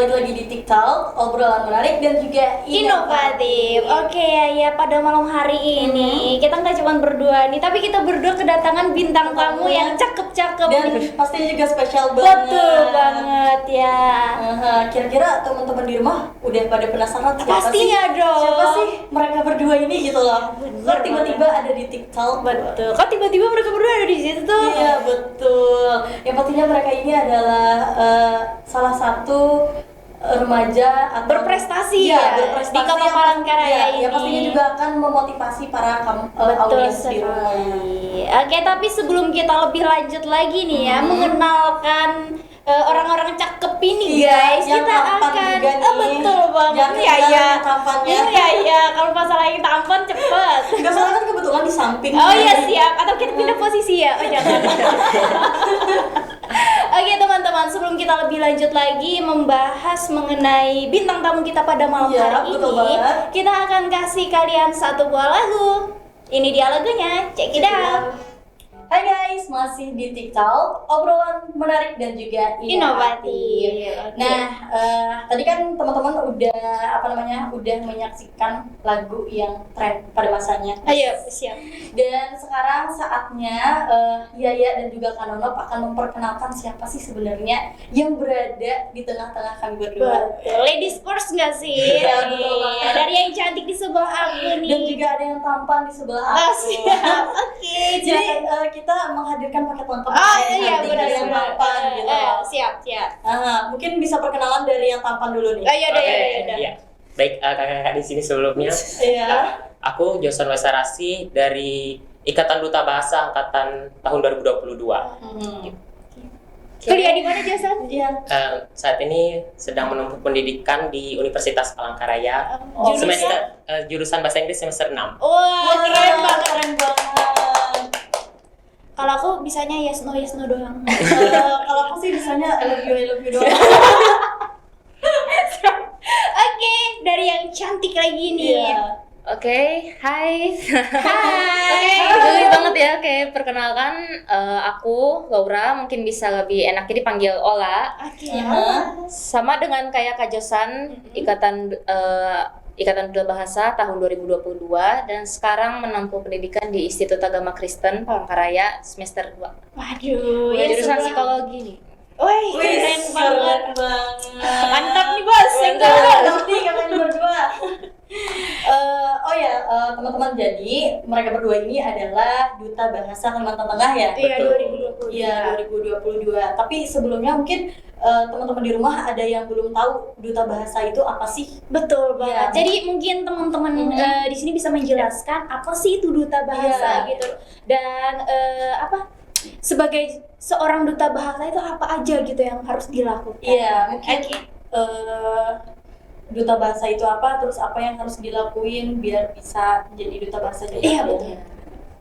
balik lagi di TikTok, obrolan menarik dan juga inovatif. Oke ya, pada malam hari ini kita nggak cuma berdua nih, tapi kita berdua kedatangan bintang tamu yang cakep-cakep dan nih. pastinya juga spesial banget. Betul banget ya. Kira-kira teman-teman di rumah udah pada penasaran Pastinya dong. Siapa sih mereka berdua ini gitu loh? Kok tiba-tiba ada di TikTok? Betul. Kok tiba-tiba mereka berdua ada di situ tuh? Iya betul. Yang pastinya mereka ini adalah salah satu remaja atau berprestasi ya, berprestasi di Kota Palangkaraya ini. Ya pastinya juga akan memotivasi para betul audiens di rumah. sekali. Oke, tapi sebelum kita lebih lanjut lagi nih ya, mengenalkan orang-orang cakep ini guys, yang kita tampan akan juga nih. betul banget Jangan ya ketinggalan tampannya. Iya kalau masalah yang tampan cepet. Enggak salah kan kebetulan di samping. Oh iya siap, atau kita pindah posisi ya? Oh jangan. Oke teman-teman, sebelum kita lebih lanjut lagi membahas mengenai bintang tamu kita pada malam hari betul ini, banget. kita akan kasih kalian satu buah lagu. Ini dia lagunya, check it out. Hai guys, masih di TikTok, obrolan menarik dan juga inovatif. Inovatif. Nah, tadi kan teman-teman udah menyaksikan lagu yang tren pada masanya. Ayo, siap. Dan sekarang saatnya Yaya dan juga Kanonop akan memperkenalkan siapa sih sebenarnya yang berada di tengah-tengah kami berdua. Ladies first nggak sih? Iya, betul banget. Dari yang cantik di sebelah aku nih. Dan juga ada yang tampan di sebelah Oh, aku. siap. Oke, Jadi kita menghadirkan paket lengkap iya benar yang tampan gitu. Siap. Mungkin bisa perkenalan dari yang tampan dulu nih. Oh iya, Iya. Baik, kakak-kakak di sini sebelumnya. Iya. Aku Joson Wesarasi dari Ikatan Duta Bahasa Angkatan tahun 2022. Kuliah di mana Jason? Iya. Saat ini sedang menempuh pendidikan di Universitas Palangkaraya. Jurusan? Jurusan Bahasa Inggris semester 6. Wah, keren banget. Keren banget. Kalau aku bisanya yes no doang. Kalau aku sih bisanya I love you doang. Oke, dari yang cantik lagi nih. Iya. Oke, hai. Hai. Geli banget ya. Oke, perkenalkan aku Laura, mungkin bisa lebih enaknya dipanggil Ola. Oke. Sama dengan kayak Kak Josan, Ikatan Duta Bahasa tahun 2022 dan sekarang menempuh pendidikan di Institut Agama Kristen Palangkaraya semester 2. Waduh, Jurusan sebelah. psikologi nih. Wih, Wih, keren banget. Mantap nih bos, yang Mantap nih kalian berdua. Teman-teman, jadi mereka berdua ini adalah Duta Bahasa Kalimantan Tengah ya? Iya, Betul. 2020. Iya, 2022. Tapi sebelumnya mungkin teman-teman di rumah ada yang belum tahu Duta Bahasa itu apa sih? Betul banget. Iya. Jadi mungkin teman-teman di sini bisa menjelaskan apa sih itu duta bahasa Iya. gitu. Dan sebagai seorang duta bahasa itu apa aja gitu yang harus dilakukan. Iya, mungkin Oke. Duta Bahasa itu apa, terus apa yang harus dilakuin biar bisa jadi Duta Bahasa juga. Iya, kali betul. ya.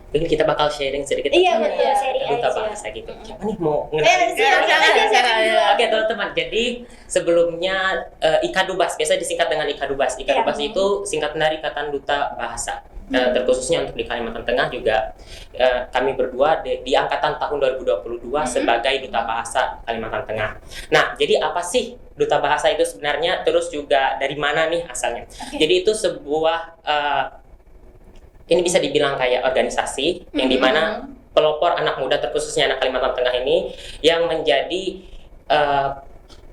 Mungkin kita bakal sharing sedikit Iya, tentang betul, sharing Duta aja. Bahasa gitu. Siapa nih mau Silakan aja. Oke teman-teman, jadi sebelumnya Ikadubas, biasa disingkat dengan Ikadubas. Ikadubas Iya. itu singkatan dari Ikatan Duta Bahasa. Terkhususnya untuk di Kalimantan Tengah juga kami berdua di angkatan tahun 2022 sebagai Duta Bahasa Kalimantan Tengah. Nah, jadi apa sih Duta Bahasa itu sebenarnya? Terus juga dari mana nih asalnya? Jadi itu sebuah ini bisa dibilang kayak organisasi yang dimana pelopor anak muda terkhususnya anak Kalimantan Tengah ini yang menjadi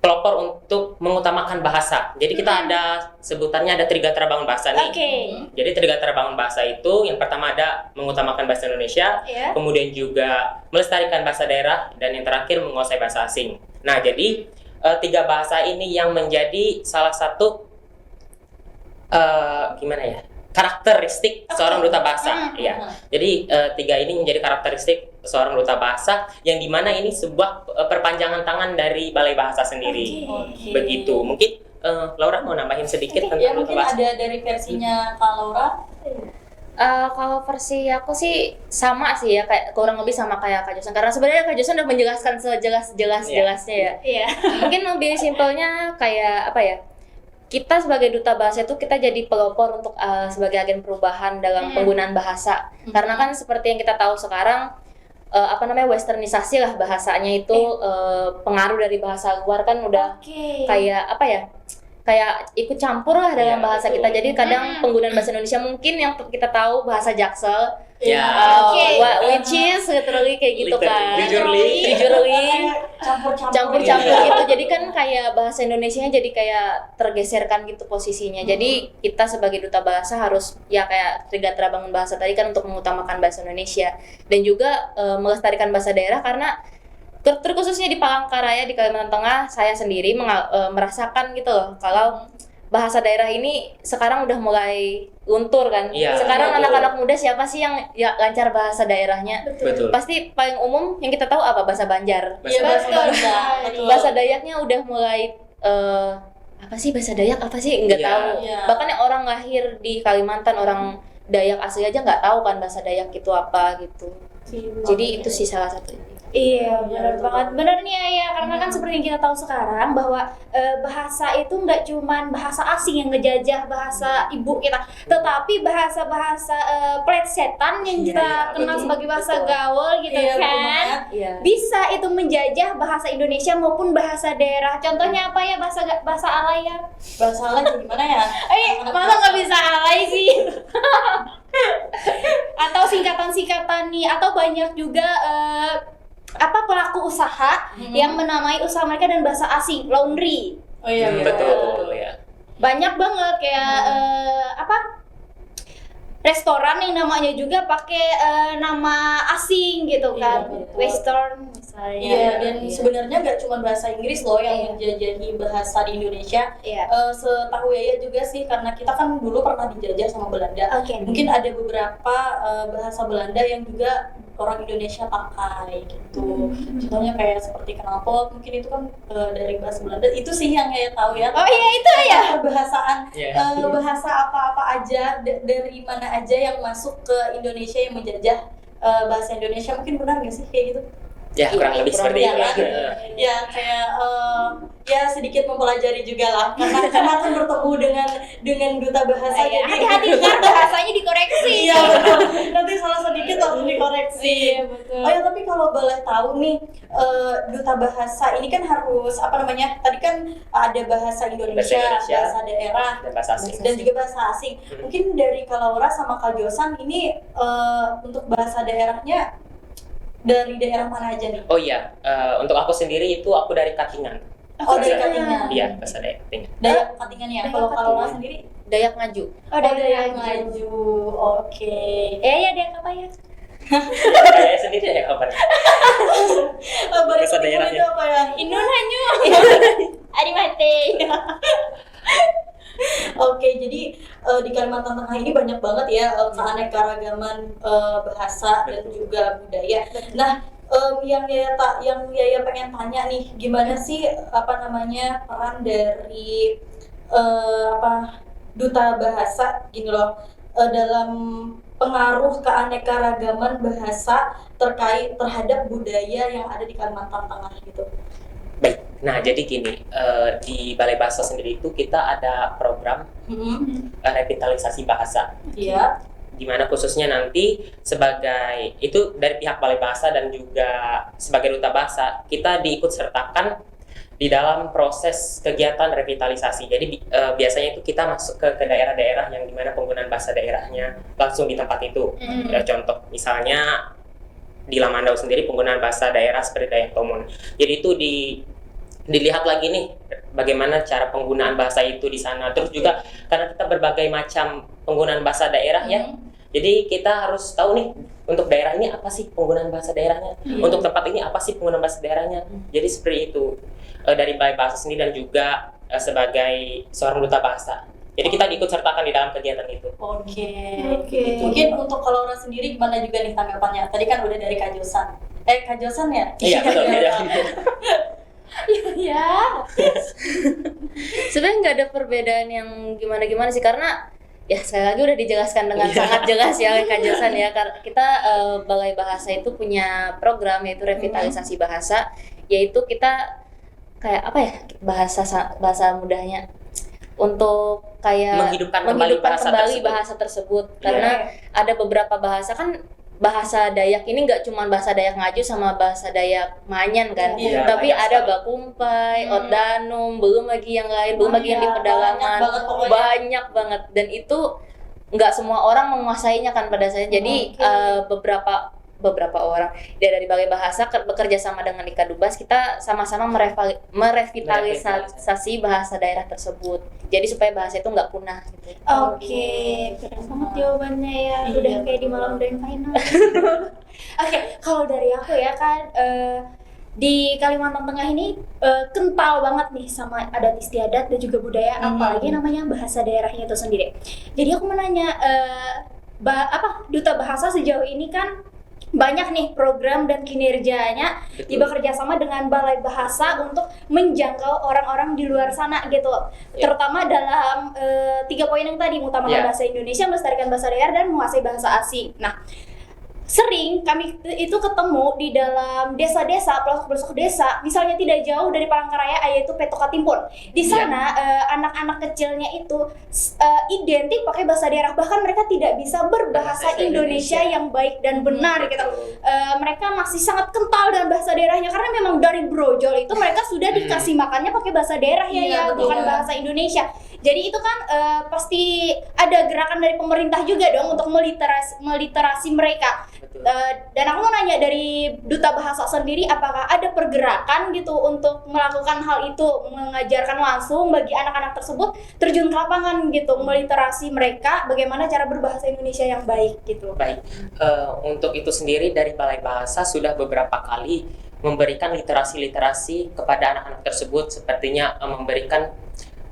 pelopor untuk mengutamakan bahasa. Jadi kita ada sebutannya ada Trigatra Bangun Bahasa nih. Oke. Jadi Trigatra Bangun Bahasa itu yang pertama ada mengutamakan bahasa Indonesia, Iya. kemudian juga melestarikan bahasa daerah, dan yang terakhir menguasai bahasa asing. Nah, jadi tiga bahasa ini yang menjadi salah satu karakteristik seorang duta bahasa. Iya. Jadi tiga ini menjadi karakteristik seorang duta bahasa yang dimana ini sebuah perpanjangan tangan dari Balai Bahasa sendiri. Oke. Begitu. Mungkin Laura mau nambahin sedikit Ya tentang duta mungkin bahasa. ada dari versinya Kak Laura. Kalau versi aku sih sama sih ya, kayak kurang lebih sama kayak Kak Josan, karena sebenarnya Kak Josan udah menjelaskan sejelas-jelasnya ya. Iya. Mungkin lebih simpelnya kayak apa ya, kita sebagai duta bahasa itu kita jadi pelopor untuk sebagai agen perubahan dalam penggunaan bahasa. Karena kan seperti yang kita tahu sekarang westernisasi lah bahasanya itu, pengaruh dari bahasa luar kan udah Oke. kayak apa ya, kayak ikut campur lah dalam Iya, bahasa betul. kita. Jadi kadang penggunaan bahasa Indonesia mungkin yang kita tahu bahasa Jaksel, Ya. Oke. which is literally kayak gitu kan, Literally. literally campur-campur campur-campur gitu. gitu. Jadi kan kayak bahasa Indonesianya jadi kayak tergeserkan gitu posisinya. Jadi kita sebagai duta bahasa harus ya kayak Trigatra Bangun Bahasa tadi kan untuk mengutamakan bahasa Indonesia dan juga melestarikan bahasa daerah, karena terkhususnya di Palangkaraya di Kalimantan Tengah, saya sendiri merasakan gitu loh kalau bahasa daerah ini sekarang udah mulai luntur kan. Iya, Sekarang betul. anak-anak muda siapa sih yang ya lancar bahasa daerahnya? Betul. Pasti paling umum yang kita tahu apa? Bahasa Banjar. Iya, bahasa Betul. Banda. Betul. Bahasa Dayaknya udah mulai apa sih bahasa Dayak apa sih nggak Iya. tahu. Iya. Bahkan yang orang lahir di Kalimantan, orang Dayak asli aja nggak tahu kan bahasa Dayak itu apa gitu. Jadi itu sih salah satunya. Iya, benar betul. banget. Benar nih ya, karena kan seperti yang kita tahu sekarang bahwa bahasa itu nggak cuman bahasa asing yang ngejajah bahasa ibu kita, tetapi bahasa-bahasa plesetan yang Iya, kita iya, kenal betul. sebagai bahasa Betul. gaul gitu Iya, betul kan. banget. Iya. Bisa itu menjajah bahasa Indonesia maupun bahasa daerah. Contohnya apa ya, bahasa alay ya? Bahasa lain gimana ya? Masa nggak bisa alay sih? Atau singkatan-singkatan nih, atau banyak juga pelaku usaha yang menamai usaha mereka dan bahasa asing, laundry. Oh iya, Betul ya. Banyak banget kayak restoran yang namanya juga pakai nama asing gitu kan. Iya, betul. Western misalnya. Iya, dan Iya. sebenarnya nggak cuma bahasa Inggris loh yang menjajahi bahasa di Indonesia. Iya. Setahu Yaya juga sih, karena kita kan dulu pernah dijajah sama Belanda. Oke. Mungkin ada beberapa bahasa Belanda yang juga orang Indonesia pakai gitu. Contohnya kayak seperti knalpot, mungkin itu kan dari bahasa Belanda. Itu sih yang Yaya tahu ya. Oh iya itu ya. Perbahasaan Iya. bahasa apa-apa aja dari mana aja yang masuk ke Indonesia yang menjajah bahasa Indonesia, mungkin benar nggak sih kayak gitu? Ya, kurang lebih kurang seperti lebih, itu. ya. Ya kayak ya sedikit mempelajari juga lah, karena akan bertemu dengan duta bahasa. Iya, jadi hati-hati kan bahasanya dikoreksi. iya betul, nanti salah sedikit langsung dikoreksi. Iya, betul. Oh ya, tapi kalau boleh tahu nih, duta bahasa ini kan harus apa namanya, tadi kan ada bahasa Indonesia, Bahasa Indonesia. bahasa daerah, Dan bahasa asing. dan juga bahasa asing. Mungkin dari Kalaura sama Kak Josan ini untuk bahasa daerahnya dari daerah mana aja nih? Oh iya, untuk aku sendiri itu aku dari Katingan. Oh, dari Bahasa- Katingan. Iya, bahasa daerah Katingan. Dayak Katingan ya. Kalau Dayak Kalaura Katingan. sendiri? Dayak Ngaju. Oh, dari Dayak Ngaju. Ngaju. Oke. Ya dia apa ya? Saya sendiri ya kapan? Baris Bahasa Timur daerahnya. itu apa ya? Inun hanyu. Arimate. Oke, jadi di Kalimantan Tengah ini banyak banget ya keanekaragaman bahasa dan juga budaya. Nah, yang Yaya pengen tanya nih, gimana sih apa namanya peran dari duta bahasa gini loh dalam pengaruh keanekaragaman bahasa terhadap budaya yang ada di Kalimantan Tengah gitu. Baik, nah jadi gini, di Balai Bahasa sendiri itu kita ada program revitalisasi bahasa, Iya. di mana khususnya nanti sebagai itu dari pihak Balai Bahasa dan juga sebagai duta bahasa kita diikut sertakan di dalam proses kegiatan revitalisasi. Jadi biasanya itu kita masuk ke daerah-daerah yang dimana penggunaan bahasa daerahnya langsung di tempat itu. Ya, contoh misalnya di Lamandau sendiri penggunaan bahasa daerah seperti Dayak Tomon. Jadi itu dilihat lagi nih bagaimana cara penggunaan bahasa itu di sana. Terus juga karena kita berbagai macam penggunaan bahasa daerah ya. Jadi kita harus tahu nih untuk daerah ini apa sih penggunaan bahasa daerahnya. Untuk tempat ini apa sih penggunaan bahasa daerahnya. Jadi seperti itu dari Balai Bahasa sendiri dan juga sebagai seorang duta bahasa. Jadi kita diikut sertakan di dalam kegiatan itu. Oke. Oke. Mungkin untuk Kalaura sendiri gimana juga nih tanggapannya? Tadi kan udah dari Kak Josan. Kak Josan ya? Iya, betul. Ya. Sebenarnya nggak ada perbedaan yang gimana-gimana sih, karena ya sekali lagi udah dijelaskan dengan sangat jelas ya oleh Kak Josan ya. Kita Balai Bahasa itu punya program yaitu revitalisasi bahasa, yaitu kita kayak apa ya, bahasa mudahnya untuk kayak Menghidupkan kembali bahasa tersebut. tersebut. Karena ada beberapa bahasa kan bahasa Dayak ini nggak cuma bahasa Dayak Ngaju sama bahasa Dayak Manyan kan, Iya, tapi banyak ada sekali. Bakumpai, Otdanum, belum lagi yang lain, belum lagi yang di Banyak, pedalangan, banyak banget pokoknya. banyak banget, dan itu nggak semua orang menguasainya kan pada saya. Jadi beberapa orang dari Balai Bahasa bekerja sama dengan Ikadubas, kita sama-sama merevitalisasi bahasa daerah tersebut. Jadi supaya bahasa itu nggak punah gitu. Oke, keren banget jawabannya ya. Iya. Udah kayak di malam grand final. Oke, kalau dari aku ya kan di Kalimantan Tengah ini kental banget nih sama adat istiadat dan juga budaya, apalagi namanya bahasa daerahnya itu sendiri. Jadi aku mau nanya, Duta Bahasa sejauh ini kan banyak nih program dan kinerjanya bekerja sama dengan Balai Bahasa untuk menjangkau orang-orang di luar sana gitu. Terutama dalam 3 poin yang tadi, mengutamakan bahasa Indonesia, melestarikan bahasa daerah, dan menguasai bahasa asing. Nah, sering kami itu ketemu di dalam desa-desa, pelosok-pelosok desa, misalnya tidak jauh dari Palangkaraya, yaitu Peto Katimpun. Di sana anak-anak kecilnya itu identik pakai bahasa daerah, bahkan mereka tidak bisa berbahasa Indonesia yang baik dan benar gitu. Mereka masih sangat kental dengan bahasa daerahnya karena memang dari brojol itu mereka sudah dikasih makannya pakai bahasa daerah ya, bukan bahasa Indonesia. Jadi itu kan pasti ada gerakan dari pemerintah juga dong untuk meliterasi mereka. Dan aku mau nanya, dari Duta Bahasa sendiri, apakah ada pergerakan gitu untuk melakukan hal itu, mengajarkan langsung bagi anak-anak tersebut terjun ke lapangan gitu, meliterasi mereka bagaimana cara berbahasa Indonesia yang baik gitu. Baik, untuk itu sendiri dari Balai Bahasa sudah beberapa kali memberikan literasi-literasi kepada anak-anak tersebut, sepertinya memberikan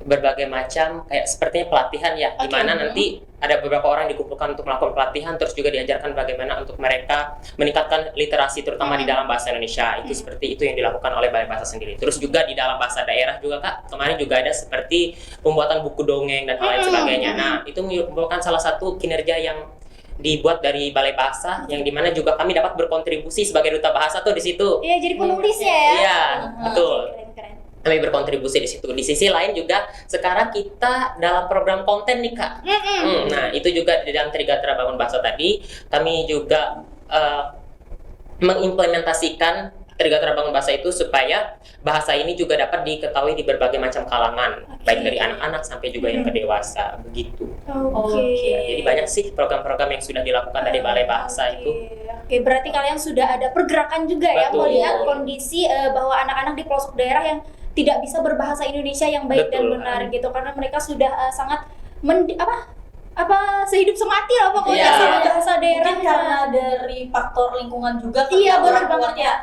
berbagai macam kayak sepertinya pelatihan ya, di mana nanti ada beberapa orang dikumpulkan untuk melakukan pelatihan, terus juga diajarkan bagaimana untuk mereka meningkatkan literasi terutama di dalam bahasa Indonesia. Itu seperti itu yang dilakukan oleh Balai Bahasa sendiri. Terus juga di dalam bahasa daerah juga Kak, kemarin juga ada seperti pembuatan buku dongeng dan hal lain sebagainya. Nah, itu merupakan salah satu kinerja yang dibuat dari Balai Bahasa, yang dimana juga kami dapat berkontribusi sebagai Duta Bahasa tuh di situ. Iya, jadi penulisnya ya. Iya, betul. Keren-keren. Kami berkontribusi di situ. Di sisi lain juga sekarang kita dalam program konten nih Kak. Nah, itu juga di dalam Trigatra Bangun Bahasa tadi kami juga mengimplementasikan Trigatra Bangun Bahasa itu supaya bahasa ini juga dapat diketahui di berbagai macam kalangan, baik dari anak-anak sampai juga yang ke dewasa, begitu. Oke. Jadi banyak sih program-program yang sudah dilakukan dari Balai Bahasa itu. Oke, berarti kalian sudah ada pergerakan juga ya, Betul. melihat kondisi bahwa anak-anak di pelosok daerah yang tidak bisa berbahasa Indonesia yang baik dan Betul. benar gitu, karena mereka sudah sangat sehidup semati lah pokoknya Iya. sama bahasa daerah. Mungkin karena dari faktor lingkungan juga kan, Iya, orang benar banget tuanya, ya.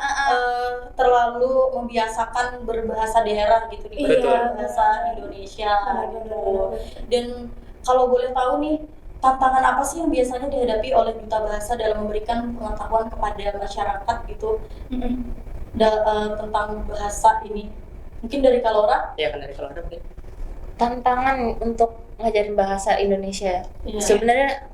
terlalu membiasakan berbahasa daerah gitu di Betul. bahasa Indonesia gitu. Benar. Dan kalau boleh tahu nih, tantangan apa sih yang biasanya dihadapi oleh Duta Bahasa dalam memberikan pengetahuan kepada masyarakat gitu tentang bahasa ini? Mungkin dari Kalora? Ya kan, dari kalau ada mungkin. Tantangan untuk ngajarin bahasa Indonesia Iya. sebenarnya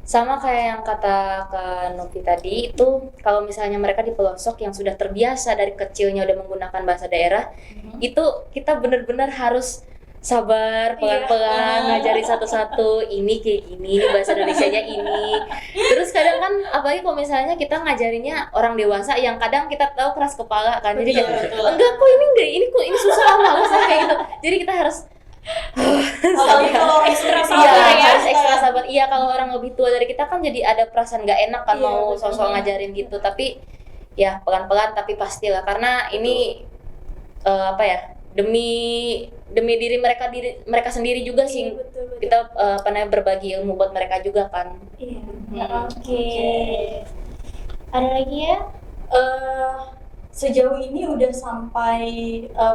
sama kayak yang kata Kak Novi tadi, itu kalau misalnya mereka di pelosok yang sudah terbiasa dari kecilnya udah menggunakan bahasa daerah, itu kita benar-benar harus sabar, pelan-pelan ngajarin satu-satu, ini kayak gini, bahasa Indonesianya ini. Terus kadang kan apalagi kalau misalnya kita ngajarinnya orang dewasa yang kadang kita tahu keras kepala kan, jadi kayak enggak kok ini susah banget kayak gitu. Jadi kita harus Apalagi kalau ekstra iya, sabar ya. harus ekstra sabar. Iya, kalau orang lebih tua dari kita kan jadi ada perasaan nggak enak kan, Iya, mau betul. sosok ngajarin gitu. Tapi ya pelan-pelan tapi pastilah, karena ini demi diri mereka sendiri juga sih. Betul. Kita berbagi ilmu buat mereka juga kan. Iya. Oke. Ada lagi ya? Sejauh ini udah sampai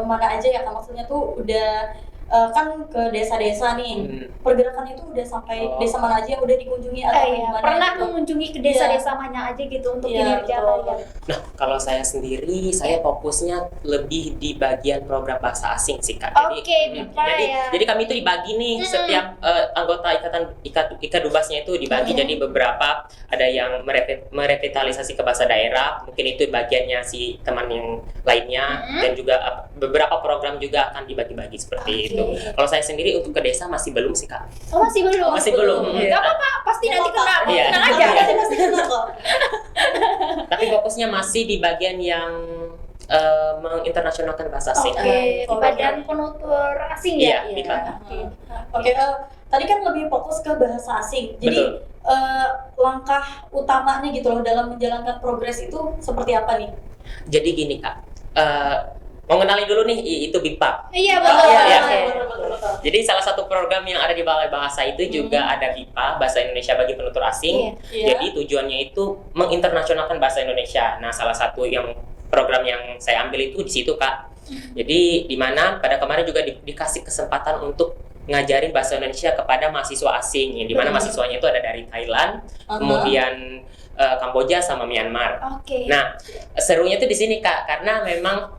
mana aja ya Kak? Maksudnya tuh udah kan ke desa-desa nih. Pergerakan itu udah sampai desa mana aja yang udah dikunjungi atau Iya. gimana? Pernah gitu? mengunjungi ke desa-desa mana aja gitu untuk Iya, kinerja betul. kalian? Nah, kalau saya sendiri, saya fokusnya lebih di bagian program bahasa asing sih Kak. Oke, Bapak jadi, ya. jadi kami itu dibagi nih, setiap anggota Ikadubasnya itu dibagi. Jadi beberapa ada yang merevitalisasi ke bahasa daerah, mungkin itu bagiannya si teman yang lainnya, dan juga beberapa program juga akan dibagi-bagi seperti itu. gitu. Kalau saya sendiri untuk ke desa masih belum sih Kak. Oh, masih belum. Masih belum. Gak apa-apa, pasti nanti kena. Iya. Tenang aja. Nanti pasti kena kok. Tapi fokusnya masih di bagian yang menginternasionalkan bahasa asing. Oke, di Oh, badan penutur asing ya? Iya, BIPA. Oke, tadi kan lebih fokus ke bahasa asing. Jadi Betul. langkah utamanya gitu loh dalam menjalankan progres itu seperti apa nih? Jadi gini Kak, mau kenali dulu nih itu BIPA. Iya, Oh, betul. iya. betul. Jadi salah satu program yang ada di Balai Bahasa itu juga ada BIPA, Bahasa Indonesia bagi Penutur Asing. Iya. Jadi tujuannya itu menginternasionalkan bahasa Indonesia. Nah, salah satu yang program yang saya ambil itu di situ Kak. Jadi di mana pada kemarin juga dikasih kesempatan untuk ngajarin bahasa Indonesia kepada mahasiswa asing, yang di mana mahasiswanya itu ada dari Thailand, kemudian Kamboja sama Myanmar. Oke. Nah, serunya tuh di sini Kak, karena memang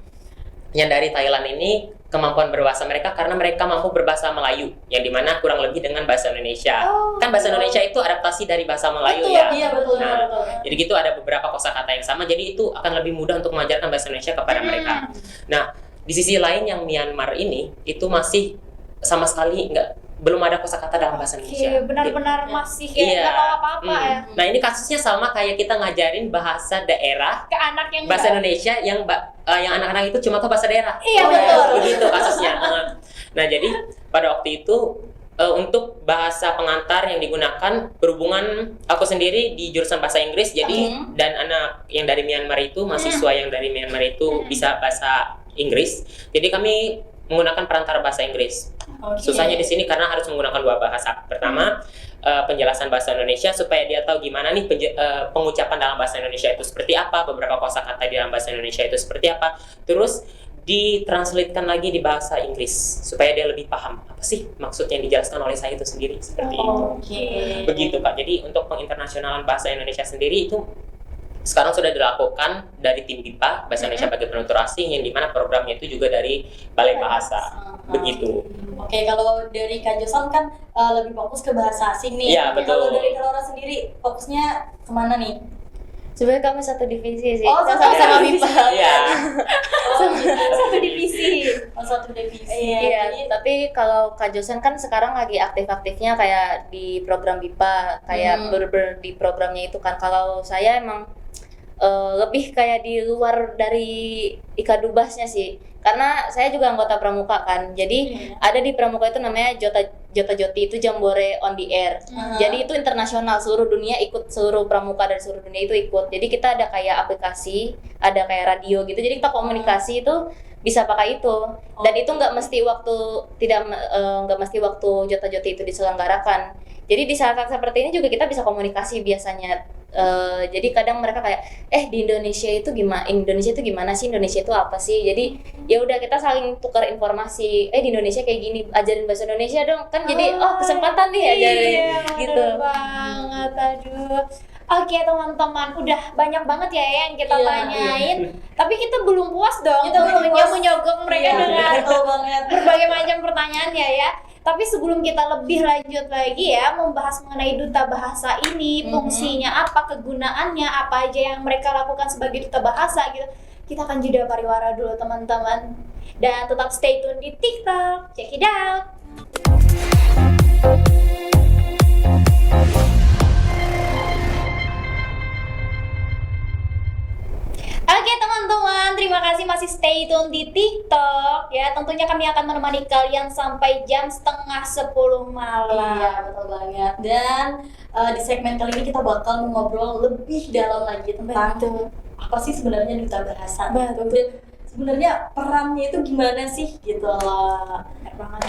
yang dari Thailand ini kemampuan berbahasa mereka karena mereka mampu berbahasa Melayu, yang dimana kurang lebih dengan bahasa Indonesia. Oh. Kan bahasa Indonesia itu adaptasi dari bahasa Melayu Betul, ya. Iya, betul. Nah, betul. jadi gitu ada beberapa kosakata yang sama, jadi itu akan lebih mudah untuk mengajarkan bahasa Indonesia kepada mereka. Nah, di sisi lain yang Myanmar ini itu masih sama sekali belum ada kosakata dalam bahasa Indonesia. Oke, benar-benar masih kayak Iya. nggak tahu apa-apa ya. Nah, ini kasusnya sama kayak kita ngajarin bahasa daerah Ke anak yang bahasa Indonesia yang anak-anak itu cuma tahu bahasa daerah. Iya, betul. Begitu kasusnya. Nah, jadi pada waktu itu untuk bahasa pengantar yang digunakan berhubungan aku sendiri di jurusan bahasa Inggris, jadi dan anak yang dari Myanmar itu mahasiswa yang dari Myanmar itu bisa bahasa Inggris. Jadi kami menggunakan perantara bahasa Inggris. Oke. Susahnya di sini karena harus menggunakan dua bahasa. Pertama, penjelasan bahasa Indonesia supaya dia tahu gimana nih pengucapan dalam bahasa Indonesia itu seperti apa, beberapa kosakata di dalam bahasa Indonesia itu seperti apa. Terus ditranslatekan lagi di bahasa Inggris supaya dia lebih paham apa sih maksud yang dijelaskan oleh saya itu sendiri seperti itu. Oke. Begitu Kak. Jadi untuk penginternasionalan bahasa Indonesia sendiri itu sekarang sudah dilakukan dari tim BIPA, Bahasa Indonesia bagi Penutur Asing, yang dimana programnya itu juga dari Balai Bahasa. Begitu. Oke, kalau dari Kak Josan kan lebih fokus ke bahasa asing nih. Iya, betul. Kalau dari Kak Laura sendiri fokusnya kemana nih? Sebenarnya kami satu divisi sih. Oh, sama divisi. BIPA. Iya. Oh, gitu. satu divisi. Oh, satu divisi. Iya, Jadi, tapi kalau Kak Josen kan sekarang lagi aktif-aktifnya kayak di program BIPA, kayak ber di programnya itu kan. Kalau saya emang lebih kayak di luar dari Ikadubasnya sih, karena saya juga anggota Pramuka kan. Jadi ada di Pramuka itu namanya Jota Joti, itu Jambore on the Air. Jadi itu internasional, seluruh dunia ikut, seluruh pramuka dari seluruh dunia itu ikut. Jadi kita ada kayak aplikasi, ada kayak radio gitu. Jadi kita komunikasi itu bisa pakai itu. Dan itu nggak mesti waktu Jota Joti itu diselenggarakan. Jadi di saat-saat seperti ini juga kita bisa komunikasi biasanya. Jadi kadang mereka kayak di Indonesia itu gimana sih, Indonesia itu apa sih. Jadi ya udah kita saling tukar informasi, di Indonesia kayak gini, ajarin bahasa Indonesia dong kan. Jadi kesempatan nih ajarin gitu. Bener banget, aduh. Oke teman-teman, udah banyak banget ya yang kita Iya. tanyain. Tapi kita belum puas dong. Kita belum tentunya puas. menyogok mereka Iya, dengan betul banget. berbagai macam pertanyaan ya. Tapi sebelum kita lebih lanjut lagi ya membahas mengenai duta bahasa ini, fungsinya apa, kegunaannya apa aja yang mereka lakukan sebagai duta bahasa gitu. Kita akan jeda pariwara dulu teman-teman. Dan tetap stay tune di TikTok. Check it out. Oke teman-teman, terima kasih masih stay tune di TikTok ya. Tentunya kami akan menemani kalian sampai jam 9:30 malam. Iya, betul banget. Dan di segmen kali ini kita bakal ngobrol lebih dalam lagi tentang Betul. apa sih sebenarnya duta bahasa. Betul. Dan sebenarnya perannya itu gimana sih gitu loh.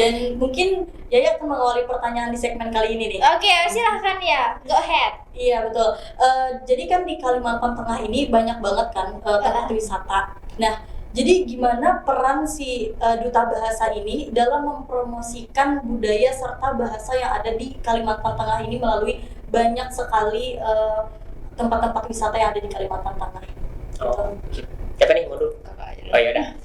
Dan mungkin Yaya akan mengawali pertanyaan di segmen kali ini nih. Oke, silahkan ya, go ahead. Iya betul. Jadi kan di Kalimantan Tengah ini banyak banget kan tempat wisata. Nah, jadi gimana peran si duta bahasa ini dalam mempromosikan budaya serta bahasa yang ada di Kalimantan Tengah ini melalui banyak sekali tempat-tempat wisata yang ada di Kalimantan Tengah. Oh, siapa nih mau dulu? Oh ya udah.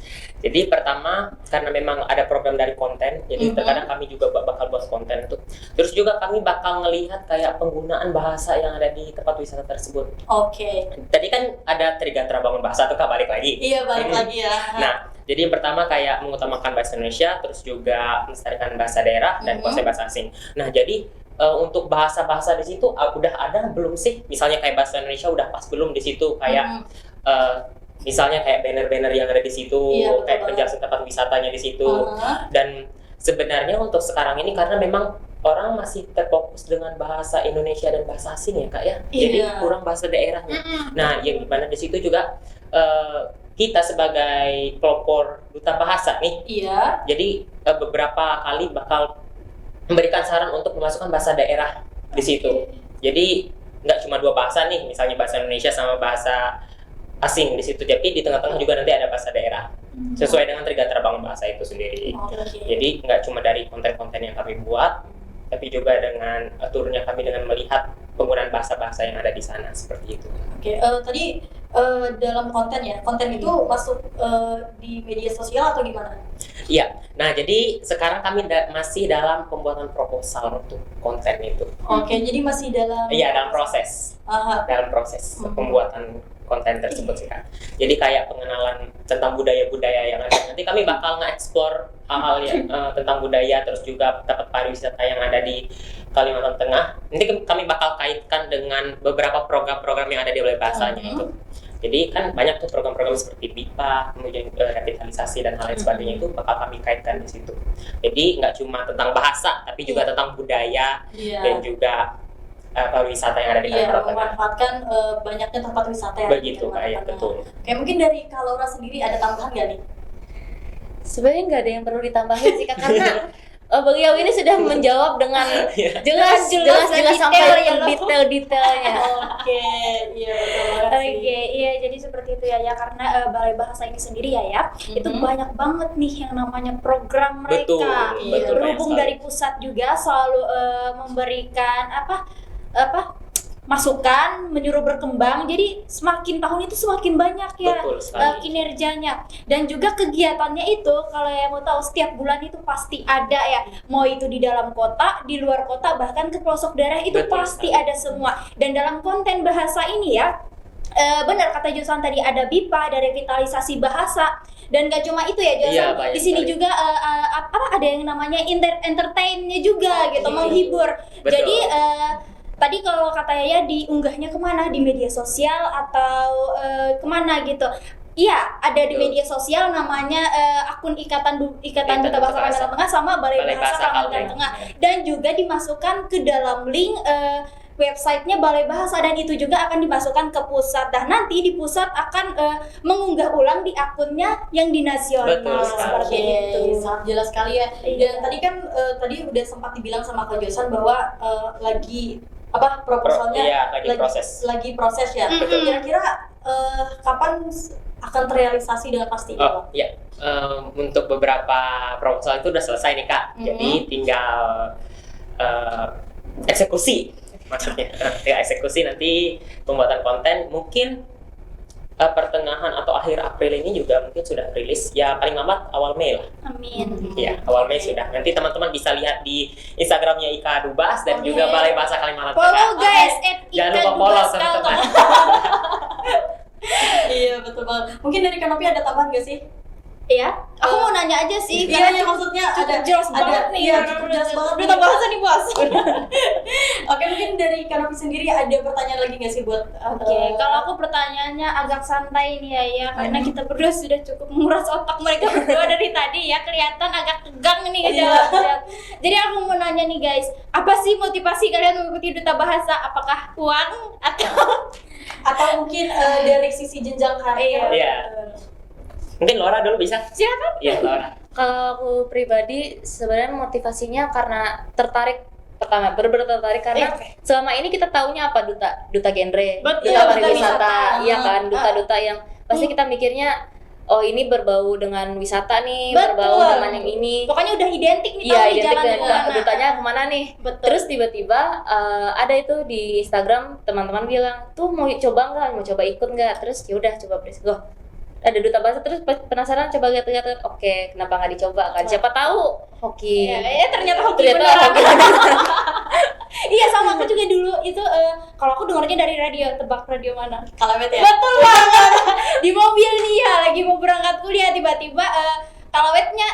Jadi pertama karena memang ada program dari konten, jadi terkadang kami juga bakal buat konten tuh. Terus juga kami bakal ngelihat kayak penggunaan bahasa yang ada di tempat wisata tersebut. Oke. Tadi kan ada Trigatra Bangun Bahasa tuh Kak, balik lagi. Iya balik lagi ya. Nah, Jadi yang pertama kayak mengutamakan bahasa Indonesia, terus juga melestarikan bahasa daerah dan kuasai bahasa asing. Nah, jadi untuk bahasa-bahasa di situ udah ada belum sih? Misalnya kayak bahasa Indonesia udah pas belum di situ kayak misalnya kayak banner-banner yang ada di situ, Iya, kayak betul penjelasan tempat wisatanya di situ. Dan sebenarnya untuk sekarang ini karena memang orang masih terfokus dengan bahasa Indonesia dan bahasa asing ya Kak ya. Jadi Iya. kurang bahasa daerahnya. Nah, yang dimana di situ juga kita sebagai pelopor duta bahasa nih, Iya. jadi beberapa kali bakal memberikan saran untuk memasukkan bahasa daerah di situ. Jadi nggak cuma 2 bahasa nih, misalnya bahasa Indonesia sama bahasa asing di situ. Tapi di tengah-tengah juga nanti ada bahasa daerah sesuai dengan Trigatra Bangun Bahasa itu sendiri. Jadi nggak cuma dari konten-konten yang kami buat, tapi juga dengan turunnya kami dengan melihat penggunaan bahasa-bahasa yang ada di sana seperti itu. Oke, tadi dalam konten ya, konten itu masuk di media sosial atau gimana? Iya, nah jadi sekarang kami masih dalam pembuatan proposal untuk konten itu. Oke, jadi masih dalam. Iya, dalam proses pembuatan konten tersebut sih Kak. Jadi kayak pengenalan tentang budaya-budaya yang ada. Nanti kami bakal nge-explore hal-hal yang tentang budaya, terus juga tempat pariwisata yang ada di Kalimantan Tengah. Nanti kami bakal kaitkan dengan beberapa program-program yang ada di Balai Bahasanya itu. Jadi kan banyak tuh program-program seperti BIPA, kemudian revitalisasi dan hal lain sebagainya itu bakal kami kaitkan di situ. Jadi nggak cuma tentang bahasa, tapi juga tentang budaya dan juga pariwisata yang ada di Kalimantan Tengah. Memanfaatkan banyaknya tempat wisata yang Begitu ada di Kak, ya, Kalimantan betul. Tengah. Oke, mungkin dari Kak Laura sendiri ada tambahan nggak nih? Sebenarnya nggak ada yang perlu ditambahin sih Kak, karena Bang Yaw ini sudah menjawab dengan jelas dan sampai detail ke ya, loh. detail-detailnya. Oke, iya betul banget sih. Oke, iya jadi seperti itu ya karena Balai Bahasa ini sendiri ya itu banyak banget nih yang namanya program mereka. Betul, betul, Berhubung banyak dari pusat juga selalu memberikan masukan, menyuruh berkembang. Jadi semakin tahun itu semakin banyak ya Betul sekali. kinerjanya dan juga kegiatannya itu kalau yang mau tahu setiap bulan itu pasti ada ya. Mau itu di dalam kota, di luar kota, bahkan ke pelosok daerah itu Betul pasti sekali. ada semua. Dan dalam konten bahasa ini ya benar kata Josan tadi ada BIPA, ada revitalisasi bahasa dan gak cuma itu ya Josan. Iya, banyak di sini sekali. juga ada yang namanya entertainnya juga gitu, Iya. menghibur. Betul. Jadi tadi kalau kata Yaya diunggahnya kemana, di media sosial atau kemana gitu? Iya, ada di Betul. media sosial namanya akun Ikatan Duta Duta Bahasa Bahasa. Kalimantan Tengah sama Balai Bahasa Kalimantan Kalteng. Tengah dan juga dimasukkan ke dalam link websitenya Balai Bahasa dan itu juga akan dimasukkan ke pusat. Dan nanti di pusat akan mengunggah ulang di akunnya yang di nasional Betul sekali. seperti itu. Sangat jelas sekali ya. Iya. Dan tadi kan tadi udah sempat dibilang sama Kak Josan bahwa lagi proposalnya Iya, lagi proses. Ya. Betul. Kira-kira kapan akan terrealisasi dengan pasti? Oh iya, untuk beberapa proposal itu udah selesai nih Kak. Jadi tinggal eksekusi maksudnya. Tinggal eksekusi nanti pembuatan konten mungkin pertengahan atau akhir April ini juga mungkin sudah rilis ya, paling lambat awal Mei lah. Amin. Ya, awal Mei sudah. Nanti teman-teman bisa lihat di Instagramnya Ika Dubas dan juga Balai Bahasa Kalimantan Tengah. Follow guys, Jangan lupa follow teman-teman. Iya betul banget. Mungkin dari Kanopi ada tambahan nggak sih? Iya, aku mau nanya aja sih. Iya, maksudnya cukup ada jelas banget nih. Iya, cukup jelas banget. Duta bahasa nih bos. Oke, mungkin dari Kanopi sendiri ada pertanyaan lagi nggak sih buat? Oke, kalau aku pertanyaannya agak santai nih ya, karena kita berdua sudah cukup menguras otak mereka berdua dari tadi ya, kelihatan agak tegang nih ngejawabnya. Jadi aku mau nanya nih guys, apa sih motivasi kalian mengikuti Duta Bahasa? Apakah uang atau mungkin dari sisi jenjang karir? Iya. Mungkin Laura dulu bisa? Silakan. Iya, Laura. Kalau aku pribadi sebenarnya motivasinya karena tertarik, pertama benar-benar tertarik karena selama ini kita taunya apa duta genre, Betul, duta duta pariwisata, wisata. iya kan, duta-duta yang pasti kita mikirnya oh ini berbau dengan wisata nih, Betul. berbau dengan yang ini. Pokoknya udah identik nih, Iya, tahu nih identik jalan dengan kemana. dutanya kemana nih. Betul. Terus tiba-tiba ada itu di Instagram teman-teman bilang tuh mau coba nggak, mau coba ikut nggak? Terus yaudah coba please go. Ada Duta Bahasa terus penasaran coba lihat-lihat, oke kenapa nggak dicoba kan? Siapa tahu hoki. Iya, ternyata hoki Ternyata beneran. hoki. Iya sama aku juga dulu itu kalau aku dengarnya dari radio, tebak radio mana? Kalamet ya? Betul banget. Di mobil nih ya, lagi mau berangkat kuliah tiba-tiba kalawetnya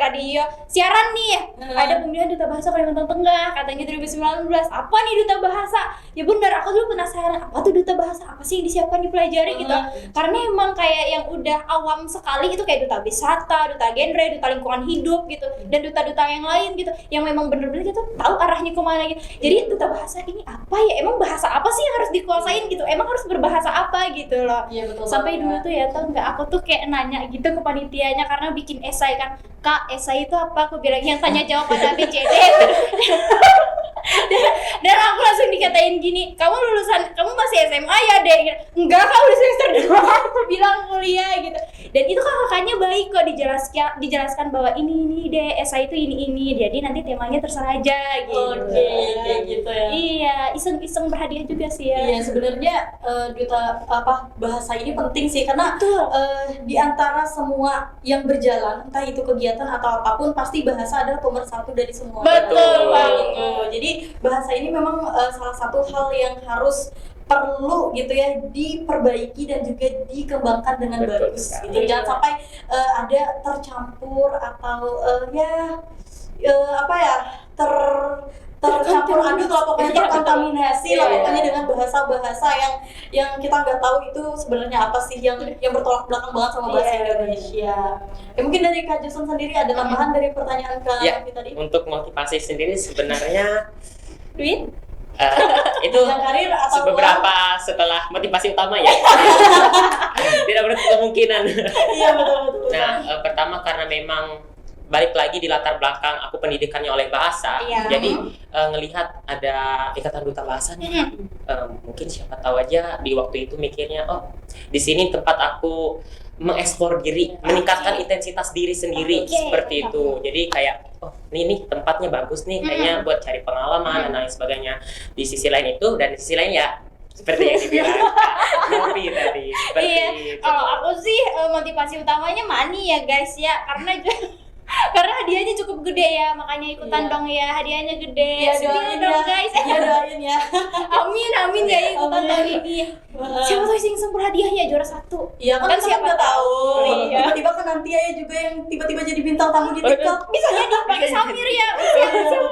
radio siaran nih ya. Ada pemilihan duta bahasa Kalimantan Tengah katanya 2019. Apa nih duta bahasa? Ya benar, aku dulu penasaran apa tuh duta bahasa, apa sih yang disiapkan dipelajari gitu. Karena emang kayak yang udah awam sekali itu kayak duta wisata, duta genre, duta lingkungan hidup gitu, dan duta-duta yang lain gitu yang memang bener-bener gitu tahu arahnya kemana gitu. Jadi duta bahasa ini apa ya? Emang bahasa apa sih yang harus dikuasain gitu? Emang harus berbahasa apa gitu loh. Iya, betul Sampai banget. dulu tuh ya tau nggak, aku tuh kayak nanya gitu ke panitianya karena bikin esai kan, Kak esai itu apa? Aku bilang yang tanya jawab pada ABCD. Dan aku langsung dikatain gini, kamu masih SMA ya deh? Enggak, kak udah semester 2. Aku bilang kuliah gitu. Dan itu kan kakaknya baik kok, dijelaskan bahwa ini deh esai itu ini, jadi nanti temanya terserah aja gitu. Oke, kayak gitu ya. Iya, iseng berhadiah juga sih ya. Iya, sebenarnya duta bahasa ini penting sih karena Betul. di antara semua yang berjalan, entah itu kegiatan atau apapun, pasti bahasa adalah pemersatu dari semua. Betul banget. Jadi bahasa ini memang salah satu hal yang harus perlu gitu ya diperbaiki dan juga dikembangkan dengan Betul bagus sekali. gitu. Jangan sampai ada tercampur atau tercampur aduk lah, pokoknya terkontaminasi lah Iya. pokoknya dengan bahasa-bahasa yang kita nggak tahu itu sebenarnya apa sih, yang bertolak belakang banget sama bahasa Iya. Indonesia. Ya mungkin dari Kak Jason sendiri ada tambahan dari pertanyaan Kak Ya, Novi tadi? untuk motivasi sendiri sebenarnya Duit? itu Yang karir atau beberapa setelah motivasi utama ya. Tidak menutup kemungkinan. Iya, betul. Nah, pertama karena memang balik lagi di latar belakang aku pendidikannya oleh bahasa, Iya. jadi ngelihat ada ikatan duta bahasa nih, mungkin siapa tahu aja di waktu itu mikirnya, oh di sini tempat aku mengeksplor diri, meningkatkan intensitas diri sendiri, Oke. seperti itu. Jadi kayak oh ini tempatnya bagus nih, kayaknya buat cari pengalaman dan lain sebagainya. Di sisi lain itu, dan di sisi lain ya seperti yang dibilang Kak Novi tadi, seperti Iya, itu. kalau aku sih motivasi utamanya money ya guys ya, karena hadiahnya cukup gede ya, makanya ikutan Iya. dong ya, hadiahnya gede. Iya, Setia doain dong ya. guys. Iya, doain ya. Amin ya ikutan Amin. tahun ini. Siapa tahu sing sempur hadiahnya juara 1. Iya kan, Kan siapa siapa nggak tahu. Iya. Tiba-tiba kan nanti ya juga yang tiba-tiba jadi bintang tamu di TikTok. Bisa jadi pakai Samir ya. Siapa tuh?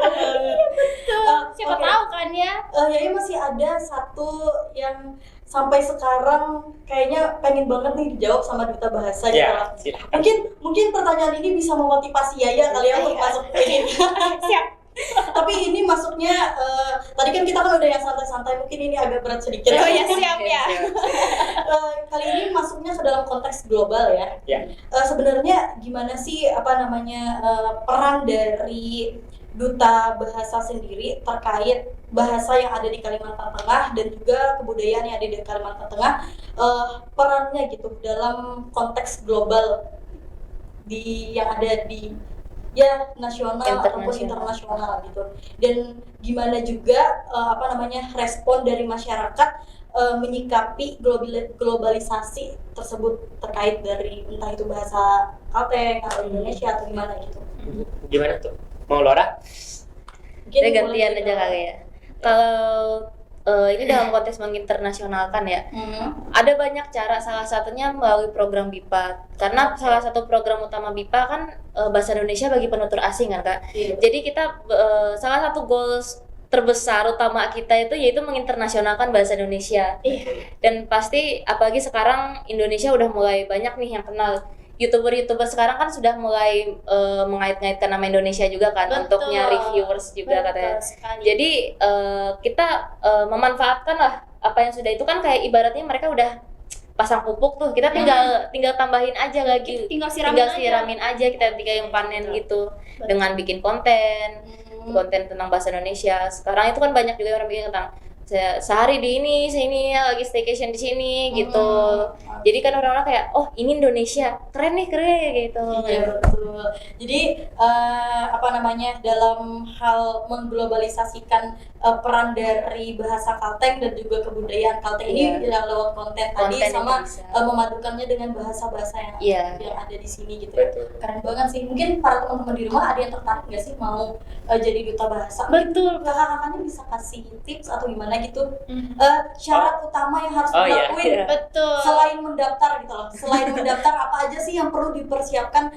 Siapa Oke. tahu kan ya. Ya masih ada satu yang sampai sekarang kayaknya pengen banget nih dijawab sama duta bahasa gitu Ya, lah. silakan. Mungkin pertanyaan ini bisa memotivasi Yaya kali ya untuk masuk ini. Siap. Tapi ini masuknya tadi kan kita kan udah yang santai-santai, mungkin ini agak berat sedikit. Oh ya, siap ya. Kali ini masuknya ke dalam konteks global ya. Ya. Sebenarnya gimana sih peran dari duta bahasa sendiri terkait bahasa yang ada di Kalimantan Tengah dan juga kebudayaan yang ada di Kalimantan Tengah, perannya gitu dalam konteks global yang ada di nasional ataupun internasional gitu, dan gimana juga respon dari masyarakat menyikapi globalisasi tersebut terkait dari entah itu bahasa Kalteng atau Indonesia atau gimana gitu. Gimana tuh? Mau Laura? Mungkin Saya boleh gantian kita- aja kali ya. Kalau ini dalam konteks menginternasionalkan ya, ada banyak cara, salah satunya melalui program BIPA. Karena salah satu program utama BIPA kan bahasa Indonesia bagi penutur asing kan Kak. Iya. Jadi kita salah satu goals terbesar utama kita itu yaitu menginternasionalkan bahasa Indonesia. Dan pasti apalagi sekarang Indonesia udah mulai banyak nih yang kenal. YouTuber sekarang kan sudah mulai mengait-ngaitkan nama Indonesia juga kan, Betul. untuk nyari viewers juga katanya. Jadi kita memanfaatkan lah apa yang sudah itu, kan kayak ibaratnya mereka udah pasang pupuk tuh, kita tinggal tambahin aja lagi, tinggal siramin aja, kita tinggal yang panen gitu dengan bikin konten tentang bahasa Indonesia. Sekarang itu kan banyak juga orang bikin tentang sehari di sini lagi staycation di sini gitu. Jadi kan orang-orang kayak oh ini Indonesia keren gitu. Iya, betul. Jadi dalam hal mengglobalisasikan peran dari bahasa Kalteng dan juga kebudayaan Kalteng ini ya lewat konten tadi Konten sama itu bisa. memadukannya dengan bahasa-bahasa yang Iya. ada di sini gitu ya. Betul. Keren banget sih. Mungkin para teman-teman di rumah ada yang tertarik nggak sih mau jadi duta bahasa? Betul. Kakak-kakaknya bisa kasih tips atau gimana gitu? Mhm. Syarat utama yang harus Oh, iya. dilakuin Iya. Betul. selain mendaftar gitu loh. Selain mendaftar apa aja sih yang perlu dipersiapkan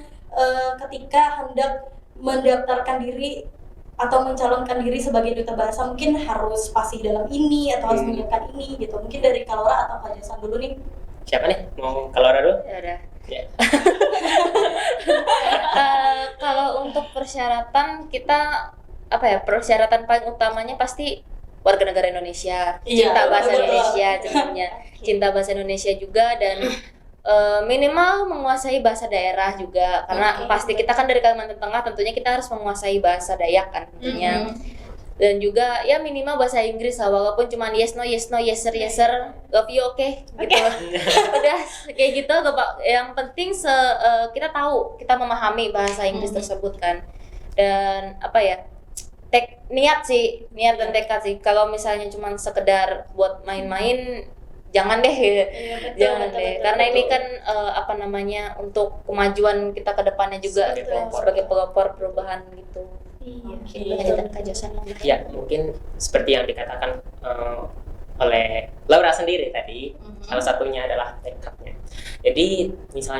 ketika hendak mendaftarkan diri atau mencalonkan diri sebagai duta bahasa? Mungkin harus fasih dalam ini atau harus menyiapkan ini gitu. Mungkin dari Kalora atau Kak Jason dulu nih. Siapa nih? Mau Kalora dulu? Ya udah. Ya. Kalau untuk persyaratan kita apa ya, persyaratan paling utamanya pasti warga negara Indonesia, Iya, cinta bahasa betul. Indonesia tentunya, cinta bahasa Indonesia juga, dan minimal menguasai bahasa daerah juga, karena Oke. pasti kita kan dari Kalimantan Tengah, tentunya kita harus menguasai bahasa Dayak kan tentunya. Dan juga ya minimal bahasa Inggris lah, walaupun cuman yes no yes sir love you oke gitu. Udah kayak gitu, yang penting kita tahu, kita memahami bahasa Inggris tersebut kan. Dan apa ya, niat dan tekad sih. Kalau misalnya cuman sekedar buat main-main, jangan deh. Iya, betul, Jangan betul, deh, betul, karena ini betul. kan apa namanya, untuk kemajuan kita ke depannya juga Sebagai gitu, pelopor. sebagai pelopor perubahan gitu. Iya. Lanjutan Kak Josan. Ya, mungkin seperti yang dikatakan oleh Laura sendiri tadi, salah satunya adalah tekadnya. Jadi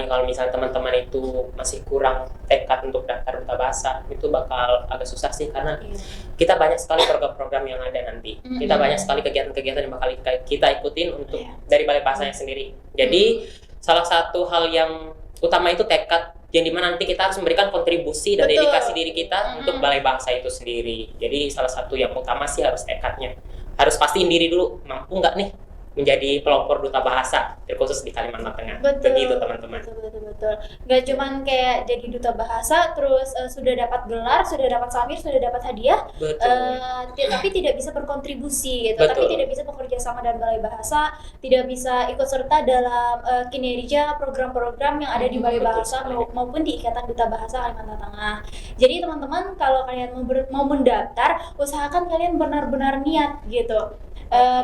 kalau misalnya teman-teman itu masih kurang tekad untuk daftar duta bahasa, itu bakal agak susah sih, karena kita banyak sekali program-program yang ada nanti. Kita banyak sekali kegiatan-kegiatan yang bakal kita ikutin untuk dari Balai Bahasanya sendiri. Jadi salah satu hal yang utama itu tekad, yang dimana nanti kita harus memberikan kontribusi dan Betul. dedikasi diri kita untuk Balai Bahasa itu sendiri. Jadi salah satu yang utama sih harus tekadnya. Harus pastiin diri dulu, mampu nggak nih menjadi pelopor duta bahasa terkhusus di Kalimantan Tengah. Betul. Begitu teman-teman. Betul. Gak cuman kayak jadi duta bahasa, terus sudah dapat gelar, sudah dapat samir, sudah dapat hadiah, Betul. tapi tidak bisa berkontribusi gitu. Betul. Tapi tidak bisa bekerja sama dengan Balai Bahasa, tidak bisa ikut serta dalam kinerja program-program yang ada di Balai Betul Bahasa sekali. maupun di Ikatan Duta Bahasa Kalimantan Tengah. Jadi teman-teman, kalau kalian mau mendaftar, usahakan kalian benar-benar niat gitu.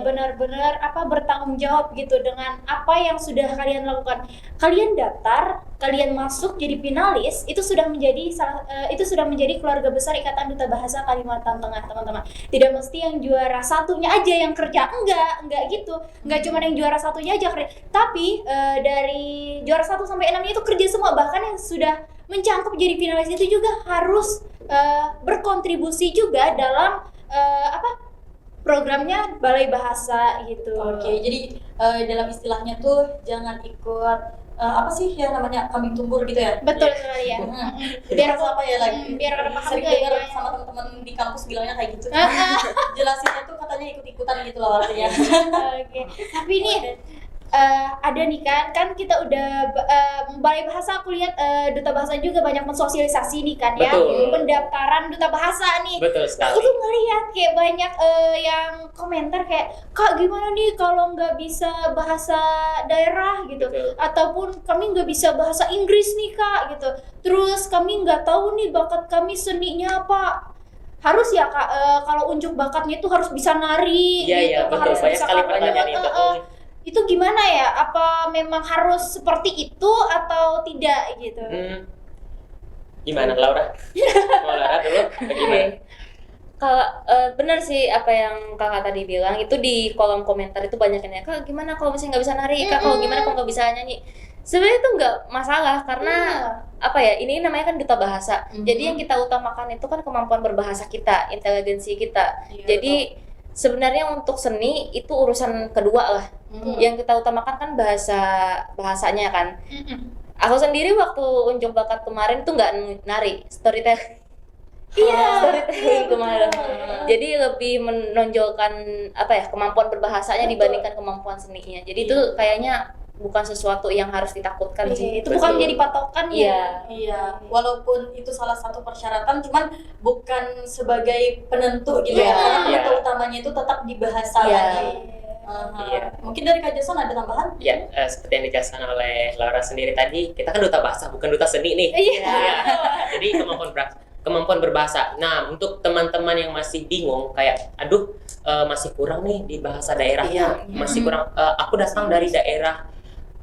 Benar-benar bertanggung jawab gitu dengan apa yang sudah kalian lakukan. Kalian daftar, kalian masuk jadi finalis, itu sudah menjadi keluarga besar Ikatan Duta Bahasa Kalimantan Tengah, teman-teman. Tidak mesti yang juara satunya aja yang kerja, enggak gitu. Enggak cuma yang juara satunya aja kerja, tapi dari juara 1 sampai 6 itu kerja semua. Bahkan yang sudah mencangkup jadi finalis itu juga harus berkontribusi juga dalam programnya Balai Bahasa gitu. Oke, jadi dalam istilahnya tuh jangan ikut apa sih yang namanya kambing tumbur gitu ya? Betul sekali ya. Biar apa ya lagi? Biar ada paham Sering juga dengar ya. sama teman-teman di kampus bilangnya kayak gitu. Jelasinnya tuh katanya ikut-ikutan gitu loh artinya. Oke. Tapi ini ada nih kan kita udah Balai Bahasa, aku lihat Duta Bahasa juga banyak mensosialisasi nih kan ya, Betul. pendaftaran Duta Bahasa nih. Betul sekali. Aku tuh ngeliat kayak banyak yang komentar kayak, Kak gimana nih kalau nggak bisa bahasa daerah gitu, Betul. ataupun kami nggak bisa bahasa Inggris nih Kak gitu, terus kami nggak tahu nih bakat kami seninya apa. Harus ya Kak, kalau unjuk bakatnya itu harus bisa nari Iya, gitu, iya, betul. harus Banyak bisa sekali cover. pertanyaan itu. Itu gimana ya? Apa memang harus seperti itu atau tidak gitu? Gimana Laura? Mau Laura dulu? Bagaimana? Kalau benar sih apa yang kakak tadi bilang, itu di kolom komentar itu banyak yang nanya, Kak gimana kalau misalnya nggak bisa nari, Kak kalau gimana kalau nggak bisa nyanyi. Sebenarnya itu nggak masalah, karena apa ya, ini namanya kan duta bahasa. Jadi yang kita utamakan itu kan kemampuan berbahasa kita, inteligensi kita. Iya, Jadi sebenarnya untuk seni itu urusan kedua lah. Yang kita utamakan kan bahasanya kan. Aku sendiri waktu unjuk bakat kemarin tuh nggak nari, storytelling. Storytelling kemarin. Jadi lebih menonjolkan apa ya, kemampuan berbahasanya dibandingkan kemampuan seninya. Jadi itu kayaknya bukan sesuatu yang harus ditakutkan sih. Itu bukan menjadi patokan ya. Iya, walaupun itu salah satu persyaratan, cuman bukan sebagai penentu gitu ya. Karena Iya. penentu utamanya itu tetap di bahasa Iya. lagi. Iya. Mungkin dari Kak Jason ada tambahan? Ya, seperti yang dijelaskan oleh Laura sendiri tadi, kita kan duta bahasa, bukan duta seni nih. Iya. Ya. Jadi kemampuan berbahasa. Nah, untuk teman-teman yang masih bingung kayak aduh masih kurang nih di bahasa daerahnya, masih kurang aku datang dari daerah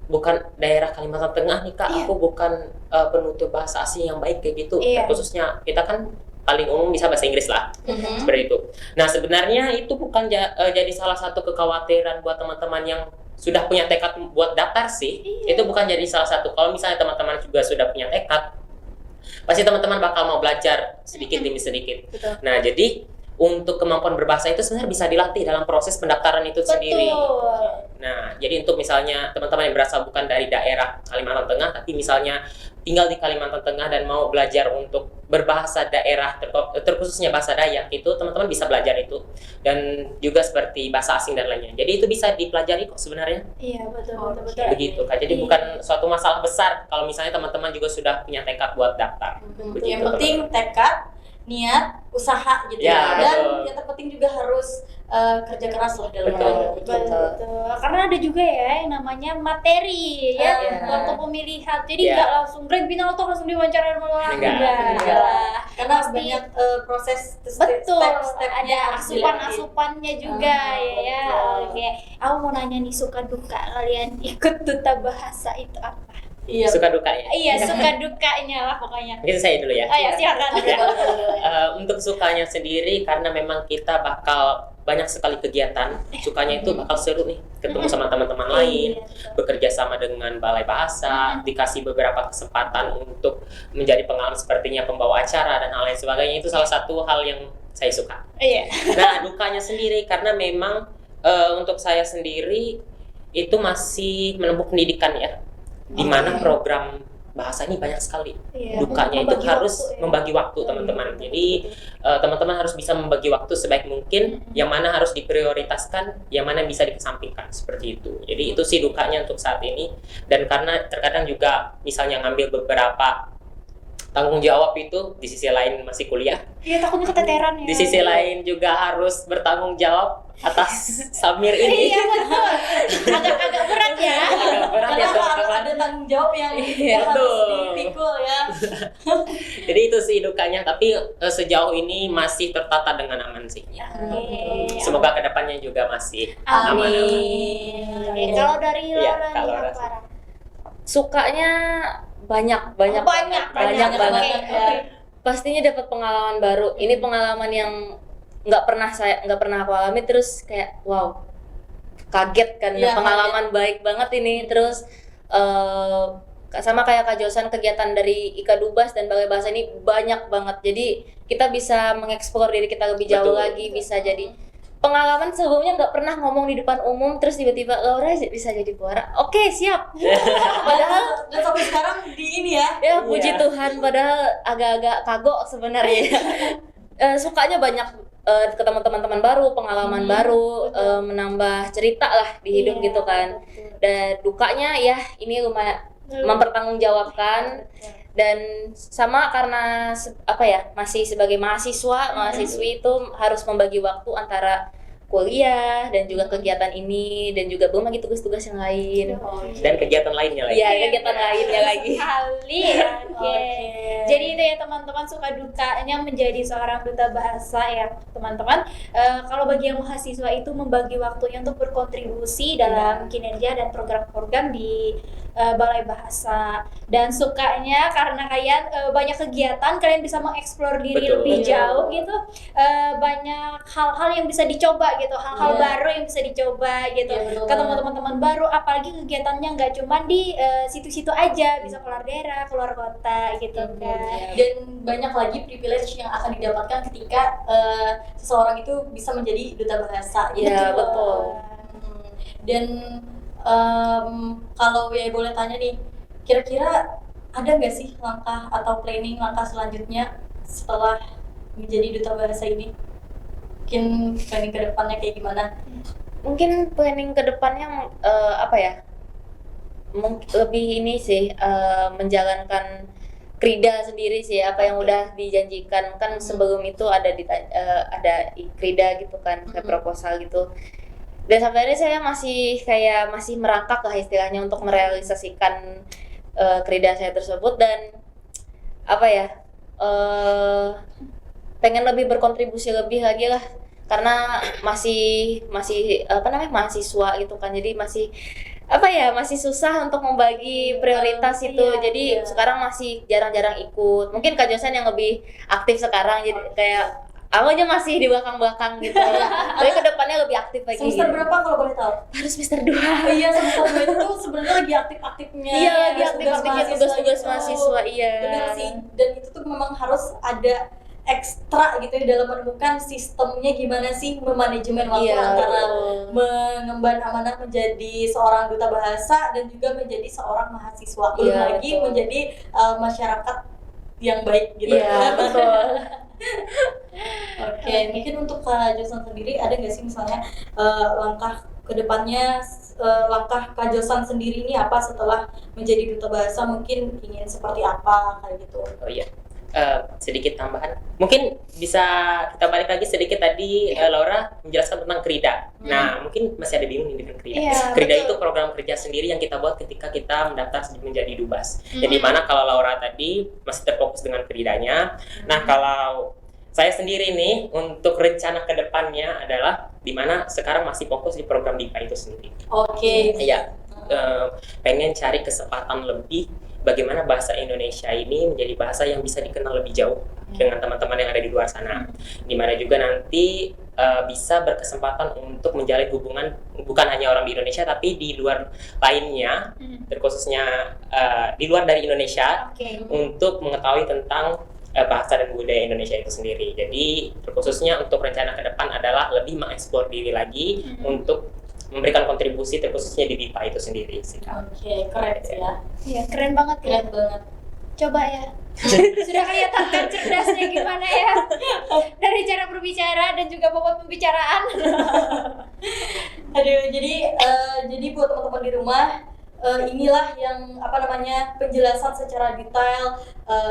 bukan daerah Kalimantan Tengah nih Kak, aku bukan penutur bahasa asing yang baik kayak gitu. Khususnya kita kan paling umum bisa bahasa Inggris lah, seperti itu. Nah, sebenarnya itu bukan jadi salah satu kekhawatiran buat teman-teman yang sudah punya tekad buat daftar sih. Itu bukan jadi salah satu. Kalau misalnya teman-teman juga sudah punya tekad, pasti teman-teman bakal mau belajar sedikit demi sedikit. Betul. Nah, jadi untuk kemampuan berbahasa itu sebenarnya bisa dilatih dalam proses pendaftaran itu sendiri. Nah, jadi untuk misalnya teman-teman yang berasal bukan dari daerah Kalimantan Tengah, tapi misalnya tinggal di Kalimantan Tengah dan mau belajar untuk berbahasa daerah, terkhususnya bahasa Dayak, itu teman-teman bisa belajar itu. Dan juga seperti bahasa asing dan lainnya. Jadi itu bisa dipelajari kok sebenarnya. Iya, betul. Begitu Kak. Jadi bukan suatu masalah besar kalau misalnya teman-teman juga sudah punya tekad buat daftar. Begitu, Yang penting tekad, niat, usaha gitu Ya, dan betul. yang terpenting juga harus kerja keras lah dalam Betul. Betul. Karena ada juga ya yang namanya materi ya waktu pemilihan. Jadi nggak langsung grand final tuh langsung diwawancara sama orang. Enggak. Karena Pasti. banyak proses Betul. step-stepnya Ada harus dilalui. asupan-asupannya juga ya. Oke. Aku mau nanya nih, suka duka kalian ikut duta bahasa itu apa? Iya. Suka dukanya. Iya, suka dukanya lah pokoknya. Mungkin saya dulu ya. Oh ya, silakan. Untuk sukanya sendiri karena memang kita bakal banyak sekali kegiatan. Sukanya itu bakal seru nih, ketemu sama teman-teman lain, bekerja sama dengan balai bahasa, dikasih beberapa kesempatan untuk menjadi pengalaman sepertinya pembawa acara dan hal lain sebagainya. Itu salah satu hal yang saya suka. Iya. Nah, dukanya sendiri karena memang untuk saya sendiri itu masih menempuh pendidikan ya, di mana program bahasa ini banyak sekali. Iya, Dukanya itu membagi harus waktu, ya. membagi waktu teman-teman. Jadi teman-teman harus bisa membagi waktu sebaik mungkin, yang mana harus diprioritaskan, yang mana bisa dikesampingkan, seperti itu. Jadi itu sih dukanya untuk saat ini. Dan karena terkadang juga misalnya ngambil beberapa tanggung jawab itu di sisi lain masih kuliah, Iya, takutnya keteteran ya. di sisi lain juga harus bertanggung jawab atas Samir ini. Iya, betul. Agak berat ya. Agak berat ya Karena harus teman-teman. ada tanggung jawab yang Iya, harus betul. dipikul ya. Jadi itu sih dukanya, tapi sejauh ini masih tertata dengan aman sih. Oke. Semoga kedepannya juga masih aman. Amin. Oke, kalau dari Iya, Lara kalau nih, Lara. apa, Lara? Sukanya banyak Banyak banget. banget. Oke. Pastinya dapat pengalaman baru. Ini pengalaman yang nggak pernah aku alami, terus kayak wow, kaget kan. Iya, Pengalaman baik banget ini. Terus sama kayak Kak Josan, kegiatan dari Ika Dubas dan Balai Bahasa ini banyak banget. Jadi kita bisa mengeksplor diri kita lebih jauh Betul. lagi, bisa jadi pengalaman sebelumnya nggak pernah ngomong di depan umum, terus tiba-tiba Laura bisa jadi puara. Oke, siap. Padahal Dan sampai sekarang di ini ya. ya puji Tuhan, padahal agak-agak kagok sebenarnya. Sukanya banyak ketemu teman-teman baru, pengalaman baru, menambah cerita lah di hidup gitu kan. Dan dukanya ya ini lumayan mempertanggungjawabkan, dan sama karena masih sebagai mahasiswi itu harus membagi waktu antara kuliah dan juga kegiatan ini, dan juga belum lagi tugas-tugas yang lain. Dan kegiatan lainnya lagi. Iya, kegiatan lainnya lagi. Sekali. Oke. Jadi itu ya teman-teman, suka dukanya menjadi seorang duta bahasa ya teman-teman. Kalau bagi yang mahasiswa itu membagi waktunya untuk berkontribusi dalam kinerja dan program-program di Balai Bahasa, dan sukanya karena kalian banyak kegiatan, kalian bisa mengeksplor diri Betul. lebih jauh gitu. Banyak hal-hal yang bisa dicoba gitu, hal-hal Iya. baru yang bisa dicoba gitu. Iya, betul Ketemu banget. teman-teman baru, apalagi kegiatannya nggak cuma di situ-situ aja, bisa keluar daerah, keluar kota gitu kan. Dan banyak lagi privilege yang akan didapatkan ketika seseorang itu bisa menjadi duta bahasa. Iya, betul. Dan kalau ya boleh tanya nih, kira-kira ada nggak sih langkah atau langkah selanjutnya setelah menjadi duta bahasa ini? Mungkin planning ke depannya kayak gimana? Mungkin planning ke depannya lebih ini sih, menjalankan Krida sendiri sih, apa yang udah dijanjikan kan sebelum itu ada Krida gitu kan, kayak proposal gitu. Dan sampai ini saya masih merangkak lah istilahnya untuk merealisasikan Krida saya tersebut, dan pengen lebih berkontribusi lebih lagi lah, karena masih mahasiswa gitu kan, jadi masih masih susah untuk membagi prioritas itu. Iya, Jadi iya. sekarang masih jarang-jarang ikut. Mungkin Kak Josan yang lebih aktif sekarang, jadi kayak aku aja masih di belakang-belakang gitu. Tapi kedepannya lebih aktif lagi. Semester berapa kalau boleh tahu? Baru semester 2. Iya, semester 2 itu sebenarnya lagi aktif-aktifnya. Iya, lagi tugas-tugas aktif-aktifnya mahasiswa tugas-tugas gitu. mahasiswa, iya. Benar sih, dan itu tuh memang harus ada ekstra gitu ya dalam menemukan sistemnya gimana sih memanajemen waktu Iya, antara betul. mengemban amanah menjadi seorang duta bahasa dan juga menjadi seorang mahasiswa, belum Iya, lagi betul. menjadi masyarakat yang baik gitu. Iya, betul. Oke, mungkin untuk Kak Josan sendiri ada nggak sih misalnya langkah kedepannya, langkah Kak Josan sendiri ini apa setelah menjadi duta bahasa, mungkin ingin seperti apa kayak gitu? Oh iya. Sedikit tambahan, mungkin bisa kita balik lagi sedikit tadi. Laura menjelaskan tentang Krida. Nah, mungkin masih ada bingung nih dengan Krida. Iya, Krida betul. itu program kerja sendiri yang kita buat ketika kita mendaftar menjadi dubas. Jadi mana kalau Laura tadi masih terfokus dengan Kridanya. Nah, kalau saya sendiri nih untuk rencana ke depannya adalah di mana sekarang masih fokus di program DIPA itu sendiri. Oke. Iya, pengen cari kesempatan lebih bagaimana bahasa Indonesia ini menjadi bahasa yang bisa dikenal lebih jauh dengan teman-teman yang ada di luar sana. Dimana juga nanti bisa berkesempatan untuk menjalin hubungan bukan hanya orang di Indonesia tapi di luar lainnya, terkhususnya di luar dari Indonesia, Oke. untuk mengetahui tentang bahasa dan budaya Indonesia itu sendiri. Jadi terkhususnya untuk rencana ke depan adalah lebih mengeksplor diri lagi untuk memberikan kontribusi terkhususnya di DIPA itu sendiri sih, Kak. Oke, keren sih ya. Iya, keren banget ya. Keren banget. Coba ya. Sudah kelihatan kan cerdasnya gimana ya? Dari cara berbicara dan juga bobot pembicaraan. Aduh, jadi buat teman-teman di rumah, inilah yang penjelasan secara detail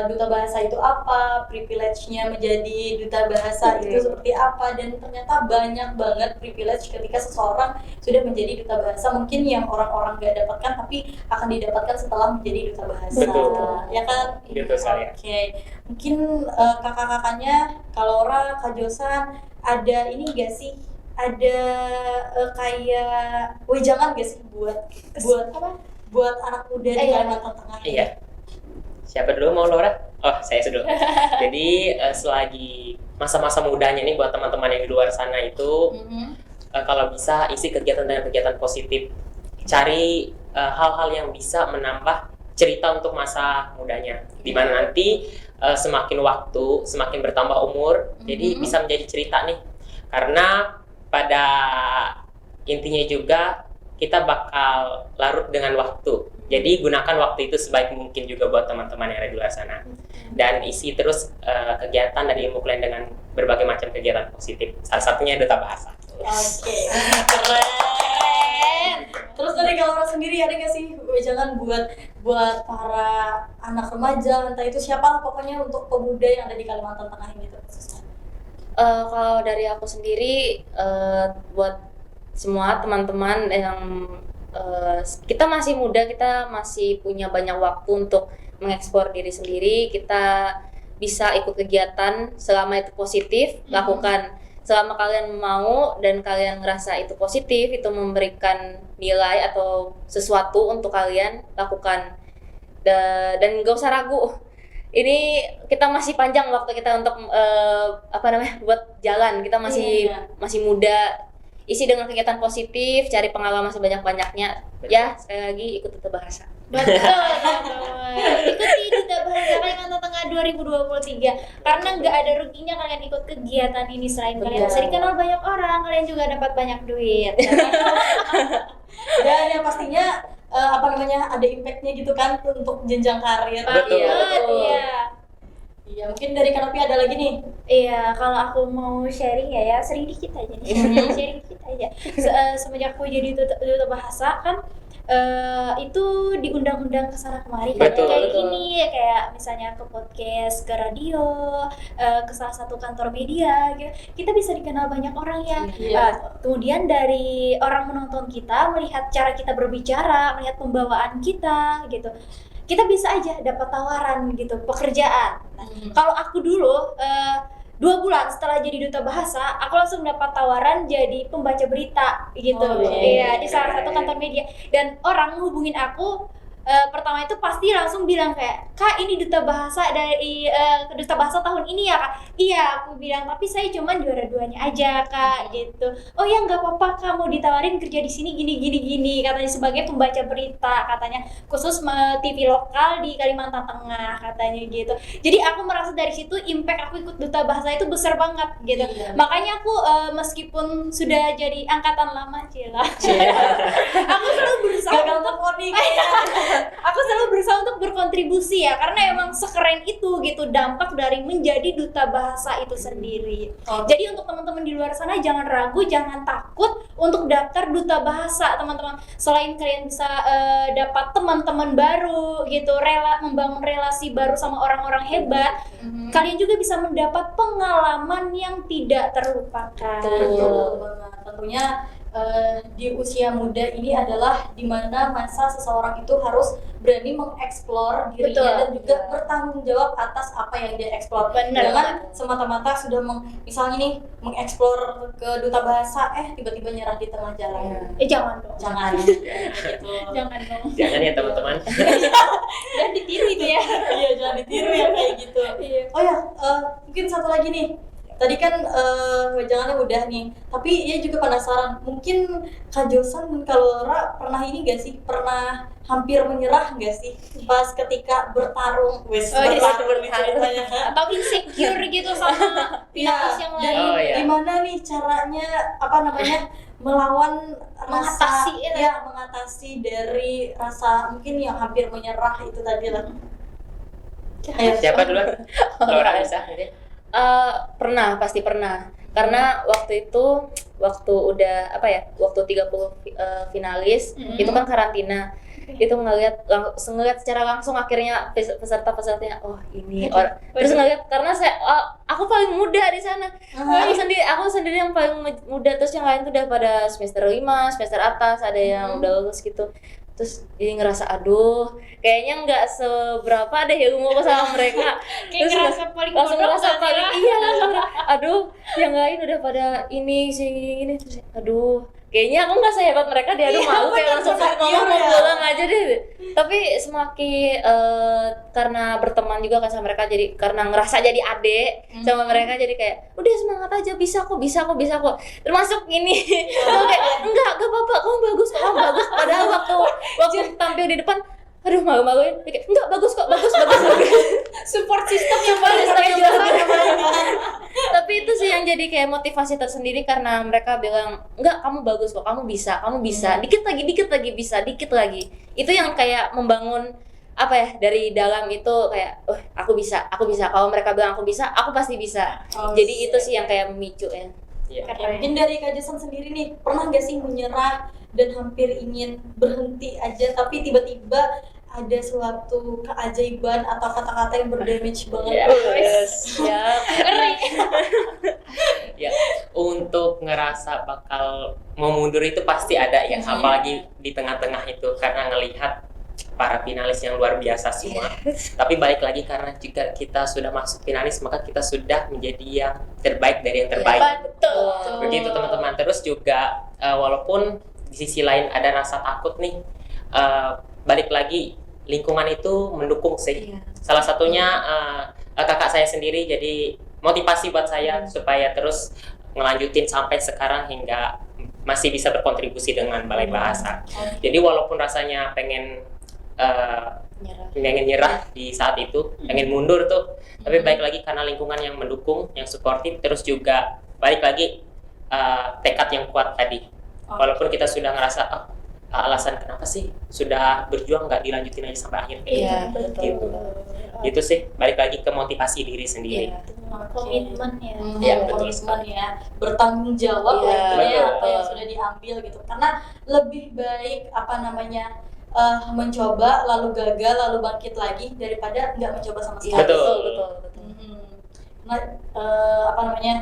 duta bahasa itu apa, privilege-nya menjadi duta bahasa itu seperti apa, dan ternyata banyak banget privilege ketika seseorang sudah menjadi duta bahasa, mungkin yang orang-orang gak dapatkan tapi akan didapatkan setelah menjadi duta bahasa. Betul. Ya kan? Betul sekali. Oke. Mungkin kakak-kakaknya, Kak Laura, Kak Josan, ada ini gak sih? Ada kayak wejangan gak sih buat Apa? buat anak muda di Iya. Kalimantan Tengah? Iya. Siapa dulu mau Laura? Oh, saya dulu. Jadi selagi masa-masa mudanya nih buat teman-teman yang di luar sana itu, kalau bisa isi kegiatan dengan kegiatan positif. Cari hal-hal yang bisa menambah cerita untuk masa mudanya. Dimana nanti semakin waktu, semakin bertambah umur, jadi bisa menjadi cerita nih. Karena pada intinya juga kita bakal larut dengan waktu. Jadi gunakan waktu itu sebaik mungkin juga buat teman-teman yang ada di luar sana. Dan isi terus kegiatan dan ilmu kalian dengan berbagai macam kegiatan positif. Salah satunya duta bahasa. Oke, keren. Terus dari Kak Laura sendiri ada nggak sih wejangan buat para anak remaja, entah itu siapa lah pokoknya untuk pemuda yang ada di Kalimantan Tengah ini khususnya? Kalau dari aku sendiri, buat semua teman-teman yang kita masih muda, kita masih punya banyak waktu untuk mengeksplor diri sendiri. Kita bisa ikut kegiatan selama itu positif, lakukan. Selama kalian mau dan kalian ngerasa itu positif, itu memberikan nilai atau sesuatu untuk kalian, lakukan. Dan gak usah ragu. Ini kita masih panjang waktu kita untuk buat jalan. Kita masih muda. Isi dengan kegiatan positif, cari pengalaman sebanyak-banyaknya. Ya, sekali lagi ikut duta bahasa. Betul, teman-teman. Ikuti Duta Bahasa Kalimantan Tengah 2023. Karena nggak ada ruginya kalian ikut kegiatan ini, selain kalian Betul. bisa dikenal banyak orang, kalian juga dapat banyak duit. Dan yang pastinya ada impact-nya gitu kan untuk jenjang karir. Betul. Iya. Iya, mungkin dari Kanopi ada lagi nih. Iya, kalau aku mau sharing ya sering dikit aja nih. Sharing dikit aja. Semenjak aku jadi duta bahasa kan, itu diundang-undang kesana kemari kan, Betul, kayak betul. gini ya, kayak misalnya ke podcast, ke radio, ke salah satu kantor media gitu. Kita bisa dikenal banyak orang ya. Iya. Kemudian dari orang menonton kita, melihat cara kita berbicara, melihat pembawaan kita gitu, kita bisa aja dapat tawaran gitu pekerjaan. Nah, kalau aku dulu 2 bulan setelah jadi duta bahasa, aku langsung dapat tawaran jadi pembaca berita gitu. Oh, Iya, di salah satu kantor media. Dan orang ngehubungin aku pertama itu pasti langsung bilang kayak, "Kak, ini duta bahasa dari duta bahasa tahun ini ya, Kak?" "Iya," aku bilang, "tapi saya cuma juara 2-nya aja, Kak." gitu. "Oh ya, nggak apa-apa, Kak, mau ditawarin kerja di sini gini katanya sebagai pembaca berita, katanya khusus TV lokal di Kalimantan Tengah, katanya gitu. Jadi aku merasa dari situ impact aku ikut duta bahasa itu besar banget gitu. Iya. Makanya aku meskipun sudah jadi angkatan lama, Cila, Iya. aku selalu berusaha Gagal untuk teleponik. aku selalu berusaha untuk berkontribusi ya, karena emang sekeren itu gitu dampak dari menjadi duta bahasa itu sendiri. Jadi untuk teman-teman di luar sana jangan ragu, jangan takut untuk daftar duta bahasa, teman-teman. Selain kalian bisa dapat teman-teman baru gitu, membangun relasi baru sama orang-orang hebat, kalian juga bisa mendapat pengalaman yang tidak terlupakan. Betul banget. Tentunya di usia muda ini adalah dimana masa seseorang itu harus berani mengeksplor dirinya Betul. dan juga bertanggung jawab atas apa yang dia eksplor. Benar. Jangan semata-mata sudah misalnya nih mengeksplor ke duta bahasa, tiba-tiba nyerah di tengah jalan. Jangan dong. Jangan. Gitu. Jangan dong. Jangan ya teman-teman. Dan ditiru itu ya. Iya, jangan ditiru ya kayak gitu. Iya. Oh ya, mungkin satu lagi nih. Tadi kan wejangannya udah nih, tapi ia juga penasaran. Mungkin Kak Josan dan Kak Laura pernah ini gak sih? Pernah hampir menyerah gak sih pas ketika bertarung? Bertarung nih ceritanya. Atau insecure gitu sama finalis yang lain. Oh, iya. Gimana nih caranya melawan Mengatasi, rasa, mengatasi dari rasa mungkin yang hampir menyerah itu tadi lah. Ayo. Siapa duluan? Laura bisa. Pernah, pasti pernah. Karena waktu udah waktu 30 finalis itu kan karantina. Itu ngelihat secara langsung akhirnya peserta-pesertanya, oh ini orang. Terus ngelihat karena aku paling muda di sana. Aku sendiri yang paling muda, terus yang lain tuh udah pada semester 5, semester atas, ada yang udah lulus gitu. Terus jadi ngerasa aduh kayaknya nggak seberapa deh ilmu sama mereka. Kayak Terus ngerasa paling langsung bodoh ngerasa kan paling ya? iya langsung aduh yang lain udah pada ini terus aduh kayaknya aku nggak sehebat mereka deh, aduh Iya, malu kayak bener, langsung bener, ngomong iya, mau ya. pulang aja deh. Tapi semakin karena berteman juga kan sama mereka, jadi karena ngerasa jadi adik sama mereka, jadi kayak udah semangat aja, bisa kok termasuk ini aku kayak enggak apa-apa, kamu bagus. Padahal waktu tampil di depan aduh malu-maluin, kayak enggak bagus. Support system yang Paling paling sering jelas. Tapi itu sih yang jadi kayak motivasi tersendiri, karena mereka bilang enggak, kamu bagus kok, kamu bisa dikit lagi dikit lagi. Itu yang kayak membangun dari dalam itu kayak aku bisa. Kalau mereka bilang aku bisa, aku pasti bisa. Jadi itu sih yang kayak memicu ya. Iya. Ya, mungkin dari Kak Jason sendiri nih, pernah nggak sih menyerah dan hampir ingin berhenti aja, tapi tiba-tiba ada suatu keajaiban atau kata-kata yang berdamage banget? Ya. Ya, untuk ngerasa bakal mau mundur itu pasti ada ya, apalagi di tengah-tengah itu, karena ngelihat para finalis yang luar biasa semua. Tapi balik lagi, karena jika kita sudah masuk finalis, maka kita sudah menjadi yang terbaik dari yang terbaik. Betul. Begitu teman-teman. Terus juga walaupun di sisi lain ada rasa takut nih, balik lagi lingkungan itu mendukung sih. Salah satunya kakak saya sendiri, jadi motivasi buat saya supaya terus ngelanjutin sampai sekarang hingga masih bisa berkontribusi dengan Balai Bahasa. Jadi walaupun rasanya pengen nyerah di saat itu, pengen mundur tuh, tapi balik lagi karena lingkungan yang mendukung, yang suportif, terus juga balik lagi tekad yang kuat tadi. Walaupun kita sudah ngerasa alasan kenapa sih sudah berjuang nggak dilanjutin aja sampai akhir. Iya, Gitu. Itu sih balik lagi ke motivasi diri sendiri. Komitmen ya. Iya, betul Komitmen ya, bertanggung jawab Iya, lah intinya betul. apa yang sudah diambil gitu. Karena lebih baik mencoba lalu gagal lalu bangkit lagi daripada nggak mencoba sama sekali. Betul. Karena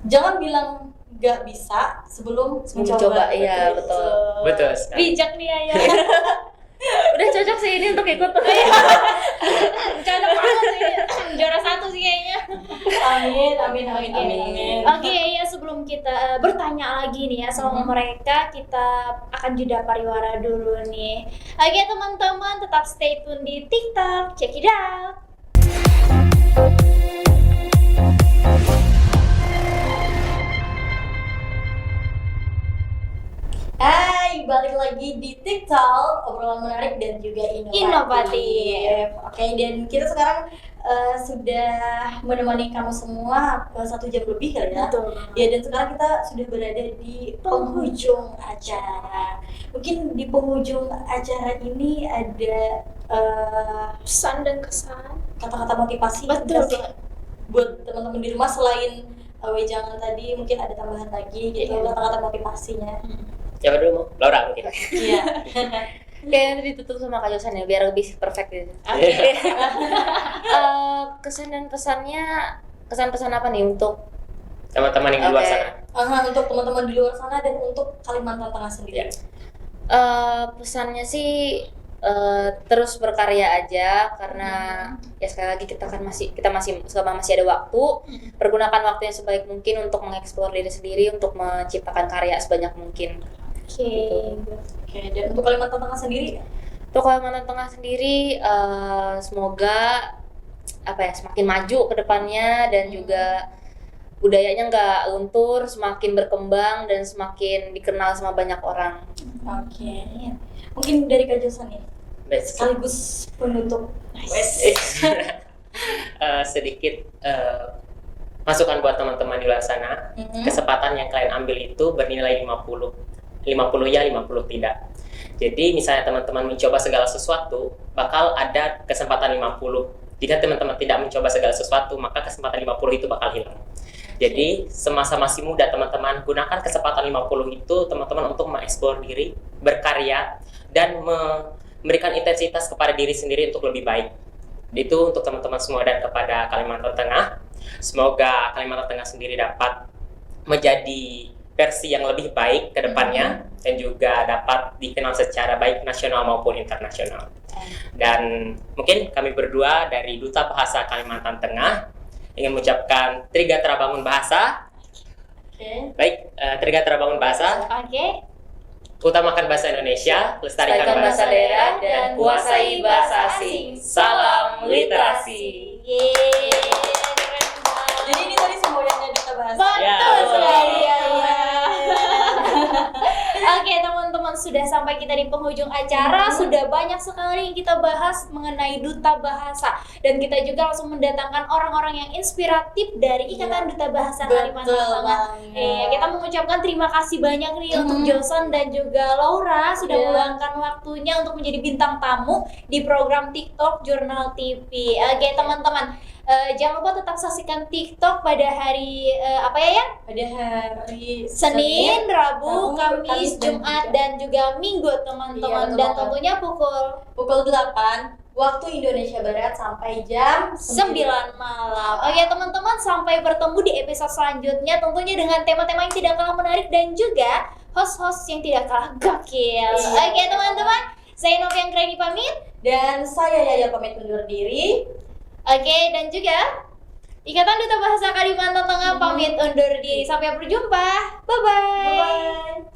jangan bilang nggak bisa sebelum mencoba. Iya, betul. Betul sekali. Bijak nih Ayah. Udah cocok sih ini untuk ikut. Cocok banget sih. Juara 1 sih kayaknya. Amin. Oke, ya sebelum kita bertanya lagi nih ya sama mereka, kita akan jeda pariwara dulu nih. Oke teman-teman, tetap stay tune di TikTok. Check it out. Hai, balik lagi di TikTok, obrolan menarik dan juga inovatif. Oke, dan kita sekarang sudah menemani kamu semua 1 jam lebih kali ya. Betul. Ya, dan sekarang kita sudah berada di penghujung acara. Mungkin di penghujung acara ini ada Pesan dan kesan. kata-kata motivasi Betul. nggak sih? Buat teman-teman di rumah selain wejangan tadi, mungkin ada tambahan lagi gitu kata-kata motivasinya. Siapa dulu mau? Laura mungkin. Iya. Kayaknya ditutup sama Kak Josan ya, biar lebih perfect gitu. Kesan dan pesannya, kesan-pesan apa nih untuk Teman-teman yang di luar Oke. sana. Untuk teman-teman di luar sana dan untuk Kalimantan Tengah sendiri. Ya. pesannya sih terus berkarya aja, karena ya sekali lagi kita masih selama masih ada waktu, pergunakan waktu yang sebaik mungkin untuk mengeksplor diri sendiri, untuk menciptakan karya sebanyak mungkin. Oke. Oke, dan untuk Kalimantan Tengah sendiri, Untuk Kalimantan Tengah sendiri, semoga semakin maju ke depannya, dan juga budayanya nggak luntur, semakin berkembang dan semakin dikenal sama banyak orang. oke. Mungkin dari Kak Josan nih, Baik, sekaligus penutup. sedikit masukan buat teman-teman di luar sana. Kesempatan yang kalian ambil itu bernilai 50 ya, 50 tidak. Jadi misalnya teman-teman mencoba segala sesuatu, bakal ada kesempatan 50. Jika teman-teman tidak mencoba segala sesuatu, maka kesempatan 50 itu bakal hilang. Jadi semasa masih muda teman-teman, gunakan kesempatan 50 itu teman-teman untuk mengeksplor diri, berkarya, dan memberikan intensitas kepada diri sendiri untuk lebih baik. Itu untuk teman-teman semua dan kepada Kalimantan Tengah. Semoga Kalimantan Tengah sendiri dapat menjadi versi yang lebih baik ke depannya, dan juga dapat dikenal secara baik nasional maupun internasional. Dan mungkin kami berdua dari Duta Bahasa Kalimantan Tengah ingin mengucapkan Trigatra Bangun Bahasa. Oke. Baik, Trigatra Bangun Bahasa, Oke. utamakan bahasa Indonesia, lestarikan Lestarikan bahasa daerah, dan kuasai bahasa asing. Salam literasi. Yeay. Jadi ini tadi semboyannya Duta Bahasa. Betul Ya. sekali ya. Oke teman-teman, sudah sampai kita di penghujung acara. Sudah banyak sekali yang kita bahas mengenai Duta Bahasa, dan kita juga langsung mendatangkan orang-orang yang inspiratif dari Ikatan Duta Bahasa Kalimantan Tengah. Iya, kita mengucapkan terima kasih banyak nih untuk Josan dan juga Laura sudah meluangkan waktunya untuk menjadi bintang tamu di program TikTok Jurnal TV. Oke teman-teman, jangan lupa tetap saksikan TikTok pada hari Pada hari Senin, Rabu, Rabu, Kamis, Kamis, dan Jumat, juga- dan juga Minggu teman-teman. Iya, Dan teman-teman. tentunya pukul 8 waktu Indonesia Barat sampai jam 9 malam. Oke teman-teman, sampai bertemu di episode selanjutnya, tentunya dengan tema-tema yang tidak kalah menarik dan juga host-host yang tidak kalah gokil. Iya. Oke teman-teman, saya Novi Anggreni pamit. Dan saya Yaya pamit undur diri. Oke, dan juga Ikatan Duta Bahasa Kalimantan Tengah pamit undur diri. Sampai berjumpa. Bye-bye. Bye-bye.